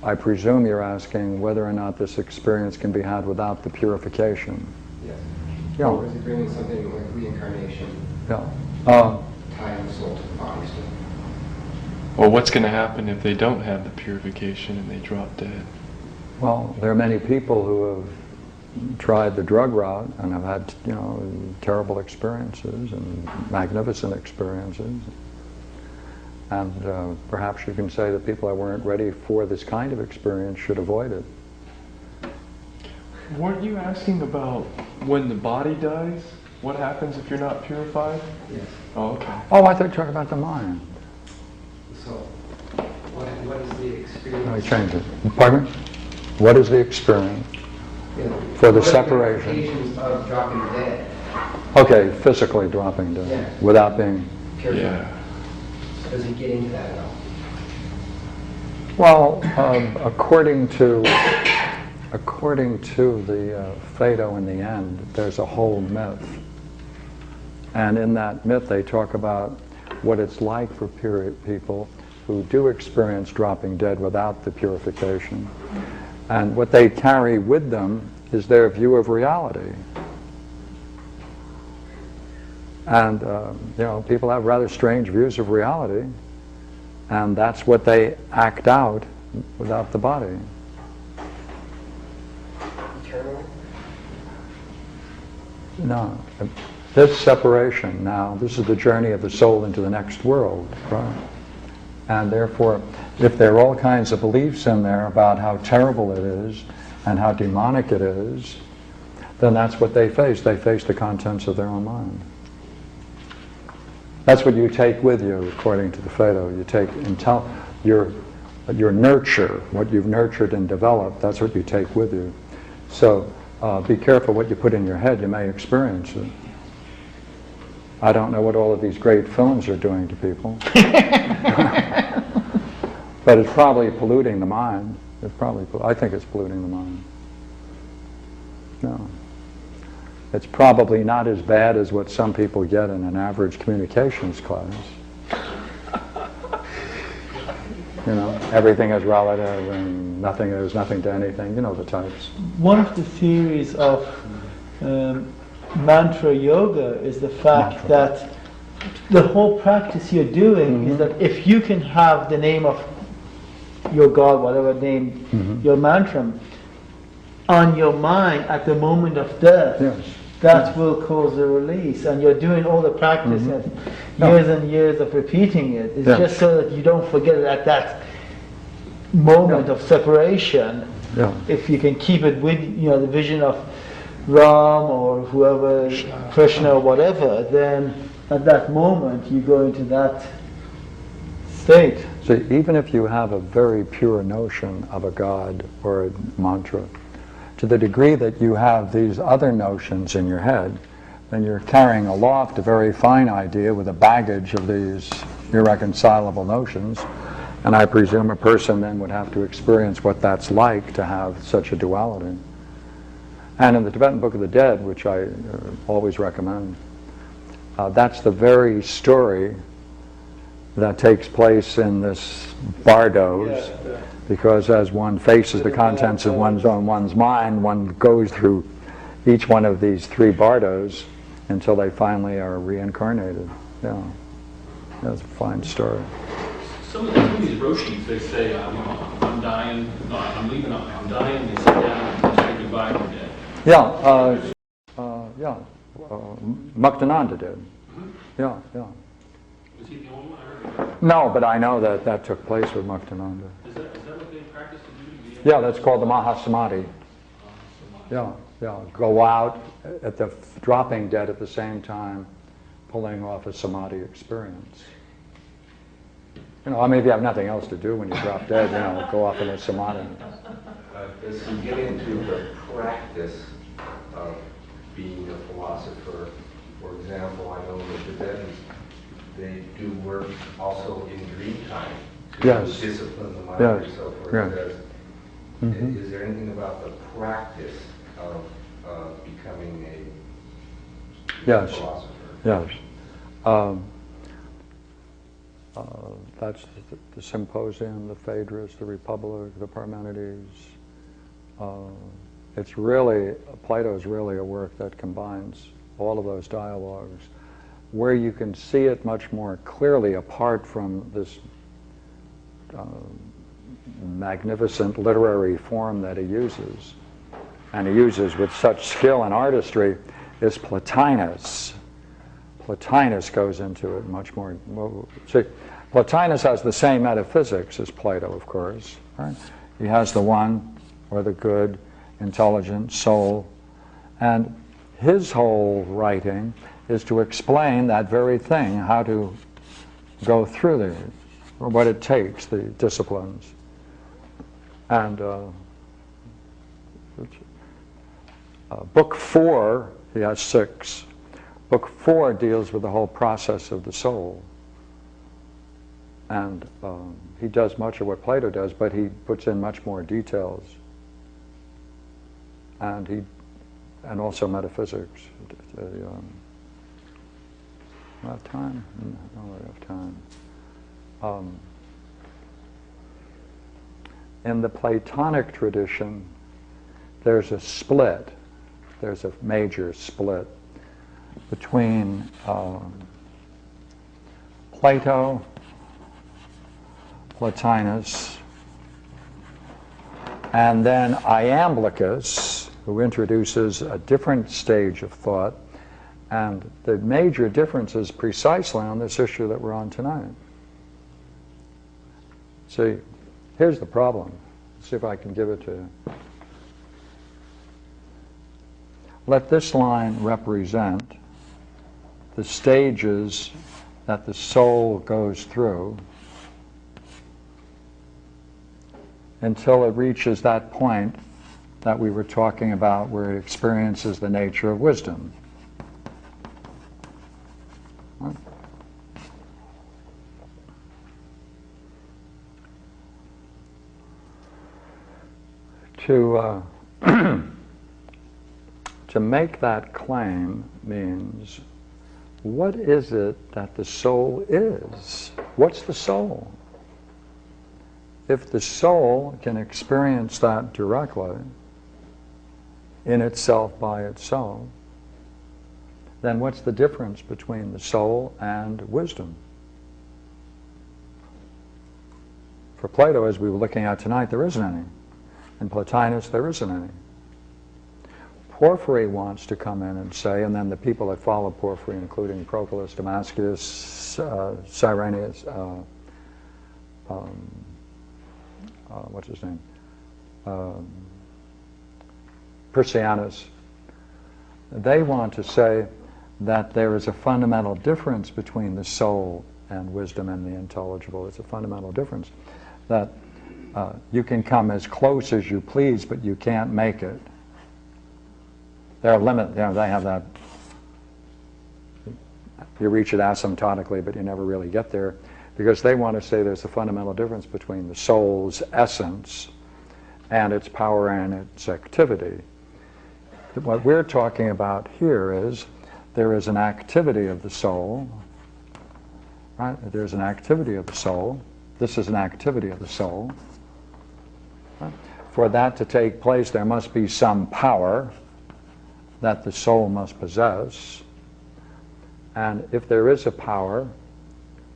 S1: I presume you're asking whether or not this experience can be had without the purification.
S6: Yes.
S1: Yeah.
S6: Or is it bringing something like reincarnation,
S1: Yeah.
S6: tying the soul to the body still?
S2: Well, what's going to happen if they don't have the purification and they drop dead?
S1: Well, there are many people who have tried the drug route and have had, you know, terrible experiences and magnificent experiences. And perhaps you can say that people that weren't ready for this kind of experience should avoid it.
S2: Weren't you asking about when the body dies? What happens if you're not purified?
S6: Yes.
S2: Oh, okay.
S1: Oh, I thought you were talking about the mind.
S6: So, what is the experience?
S1: Let me change it. Pardon me? What is the experience
S6: Yeah.
S1: for the
S6: What are
S1: separation?
S6: ramifications of dropping dead?
S1: Okay, physically dropping dead
S6: Yeah.
S1: without being.
S6: Purified.
S2: Yeah.
S6: Does he get into that at all?
S1: Well, according to the Phaedo in the end, there's a whole myth. And in that myth they talk about what it's like for people who do experience dropping dead without the purification. And what they carry with them is their view of reality. And you know, people have rather strange views of reality, and that's what they act out without the body.
S6: Eternally?
S1: No, this separation now, this is the journey of the soul into the next world, right? And therefore, if there are all kinds of beliefs in there about how terrible it is and how demonic it is, then that's what they face. They face the contents of their own mind. That's what you take with you, according to the Phaedo. You take your nurture, what you've nurtured and developed, that's what you take with you. So be careful what you put in your head, you may experience it. I don't know what all of these great films are doing to people. But it's probably polluting the mind. I think it's polluting the mind. No. It's probably not as bad as what some people get in an average communications class. You know, everything is relative and there's nothing to anything, you know the types.
S3: One of the theories of mantra yoga is the fact that the whole practice you're doing is that if you can have the name of your God, whatever name, your mantra, on your mind at the moment of death,
S1: Yes.
S3: that will cause a release. And you're doing all the practice and years and years of repeating it. It's just so that you don't forget it at that moment of separation. If you can keep it with the vision of Ram or whoever, Krishna or whatever, then at that moment you go into that state.
S1: So even if you have a very pure notion of a God or a mantra, to the degree that you have these other notions in your head, then you're carrying aloft a very fine idea with a baggage of these irreconcilable notions. And I presume a person then would have to experience what that's like to have such a duality. And in the Tibetan Book of the Dead, which I always recommend, that's the very story that takes place in this bardos, because as one faces the contents of one's mind, one goes through each one of these three bardos until they finally are reincarnated. Yeah, that's a fine story.
S4: Some of these Roshis, they say, I'm dying, no, I'm leaving, I'm dying, they sit down and say goodbye to death.
S1: Muktananda did. Yeah.
S4: Was he the only one? I heard of
S1: No, but I know that took place with Muktananda.
S4: Is that what they practice to do?
S1: Yeah, that's called the Mahasamadhi. Yeah. Go out at the dropping dead at the same time, pulling off a samadhi experience. I mean, if you have nothing else to do when you drop dead, go off in a samadhi.
S5: As you get into the practice of being a philosopher, for example, I know the Tibetans, they do work also in dream time to discipline the mind or so forth. Is there anything about the practice of becoming a philosopher?
S1: Yes. That's the Symposium, the Phaedrus, the Republic, the Parmenides. Plato is really a work that combines all of those dialogues, where you can see it much more clearly apart from this magnificent literary form that he uses, and he uses with such skill and artistry, is Plotinus. Plotinus goes into it much more. See, Plotinus has the same metaphysics as Plato, of course. Right? He has the one, or the good, intelligent soul, and his whole writing is to explain that very thing, how to go through what it takes, the disciplines. And Book 4, he has 6. Book 4 deals with the whole process of the soul. And he does much of what Plato does, but he puts in much more details. And also metaphysics. Have time? No, we have time. In the Platonic tradition, there's a split. There's a major split between Plato, Plotinus, and then Iamblichus, who introduces a different stage of thought. And the major difference is precisely on this issue that we're on tonight. See, here's the problem. Let's see if I can give it to you. Let this line represent the stages that the soul goes through until it reaches that point that we were talking about, where it experiences the nature of wisdom. To make that claim means, what is it that the soul is? What's the soul? If the soul can experience that directly, in itself, by itself, then what's the difference between the soul and wisdom? For Plato, as we were looking at tonight, there isn't any. In Plotinus, there isn't any. Porphyry wants to come in and say, and then the people that follow Porphyry, including Proclus, Damascus, Cyrenius, what's his name? Persianus, they want to say that there is a fundamental difference between the soul and wisdom and the intelligible. It's a fundamental difference. That you can come as close as you please, but you can't make it. There are limits. You know, they have that. You reach it asymptotically, but you never really get there, because they want to say there's a fundamental difference between the soul's essence and its power and its activity. What we're talking about here is there is an activity of the soul, right? There's an activity of the soul. This is an activity of the soul. Right? For that to take place, there must be some power that the soul must possess. And if there is a power,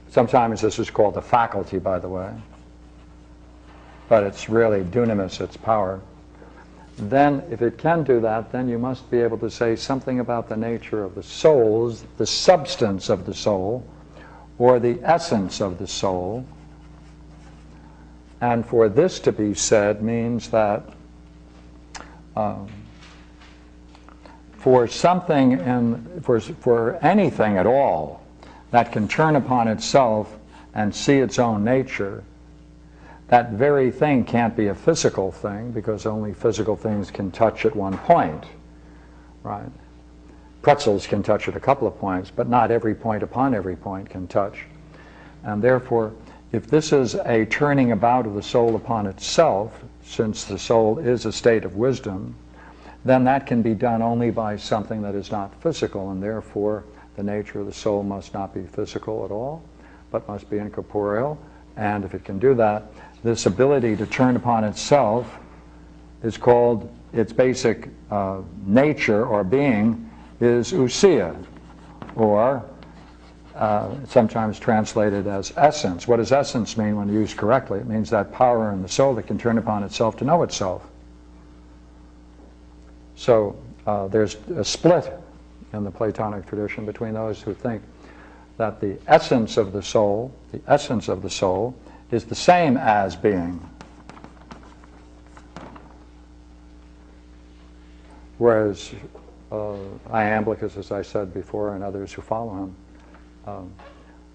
S1: sometimes this is called the faculty, by the way, but it's really dunamis, it's power. Then, if it can do that, then you must be able to say something about the nature of the souls, the substance of the soul, or the essence of the soul. And for this to be said means that for something, for anything at all that can turn upon itself and see its own nature, that very thing can't be a physical thing, because only physical things can touch at one point, right? Pretzels can touch at a couple of points, but not every point upon every point can touch. And therefore, if this is a turning about of the soul upon itself, since the soul is a state of wisdom, then that can be done only by something that is not physical, and therefore the nature of the soul must not be physical at all, but must be incorporeal. And if it can do that, this ability to turn upon itself is called, its basic nature or being is ousia, or sometimes translated as essence. What does essence mean when used correctly? It means that power in the soul that can turn upon itself to know itself. So there's a split in the Platonic tradition between those who think that the essence of the soul is the same as being. Whereas Iamblichus, as I said before, and others who follow him,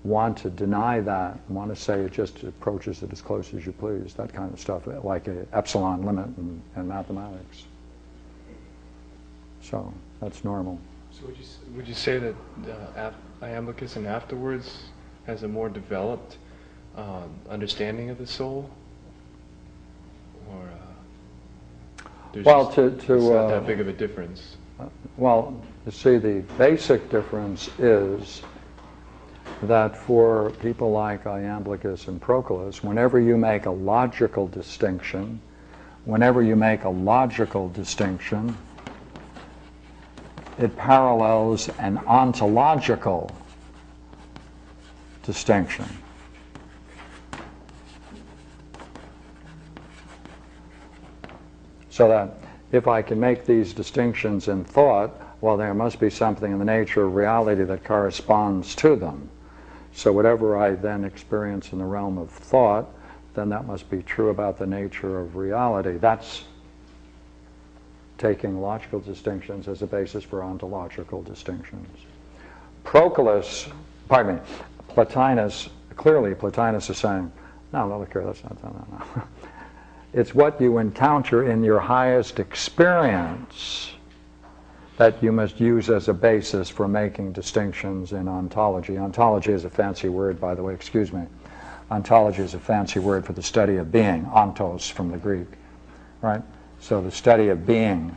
S1: want to deny that, want to say it just approaches it as close as you please, that kind of stuff, like an epsilon limit in mathematics. So that's normal.
S2: So would you say that Iamblichus and afterwards has a more developed understanding of the soul, or there's it's not that big of a difference?
S1: Well, you see, the basic difference is that for people like Iamblichus and Proclus, whenever you make a logical distinction, it parallels an ontological distinction. So that if I can make these distinctions in thought, well, there must be something in the nature of reality that corresponds to them. So whatever I then experience in the realm of thought, then that must be true about the nature of reality. That's taking logical distinctions as a basis for ontological distinctions. Plotinus, clearly Plotinus is saying, no, look here, that's not that, no. It's what you encounter in your highest experience that you must use as a basis for making distinctions in ontology. Ontology is a fancy word, by the way, excuse me. Ontology is a fancy word for the study of being, ontos from the Greek, right? So the study of being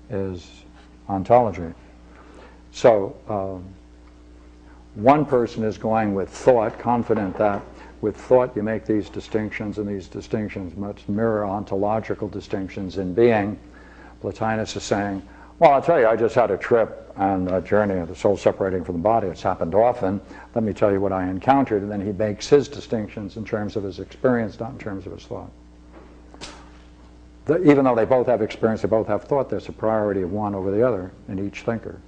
S1: is ontology. So one person is going with thought, confident that with thought you make these distinctions, and these distinctions must mirror ontological distinctions in being. Plotinus is saying, well, I'll tell you, I just had a trip and a journey of the soul separating from the body. It's happened often. Let me tell you what I encountered. And then he makes his distinctions in terms of his experience, not in terms of his thought. even though they both have experience, they both have thought, there's a priority of one over the other in each thinker.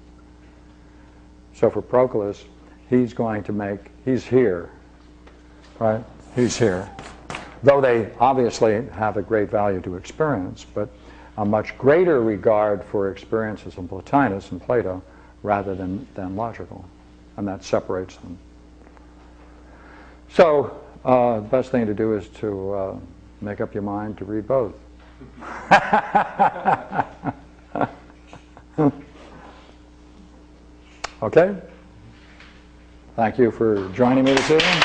S1: So for Proclus, he's here, right? He's here. Though they obviously have a great value to experience, but a much greater regard for experiences in Plotinus and Plato rather than logical. And that separates them. So the best thing to do is to make up your mind to read both. Okay? Thank you for joining me this evening.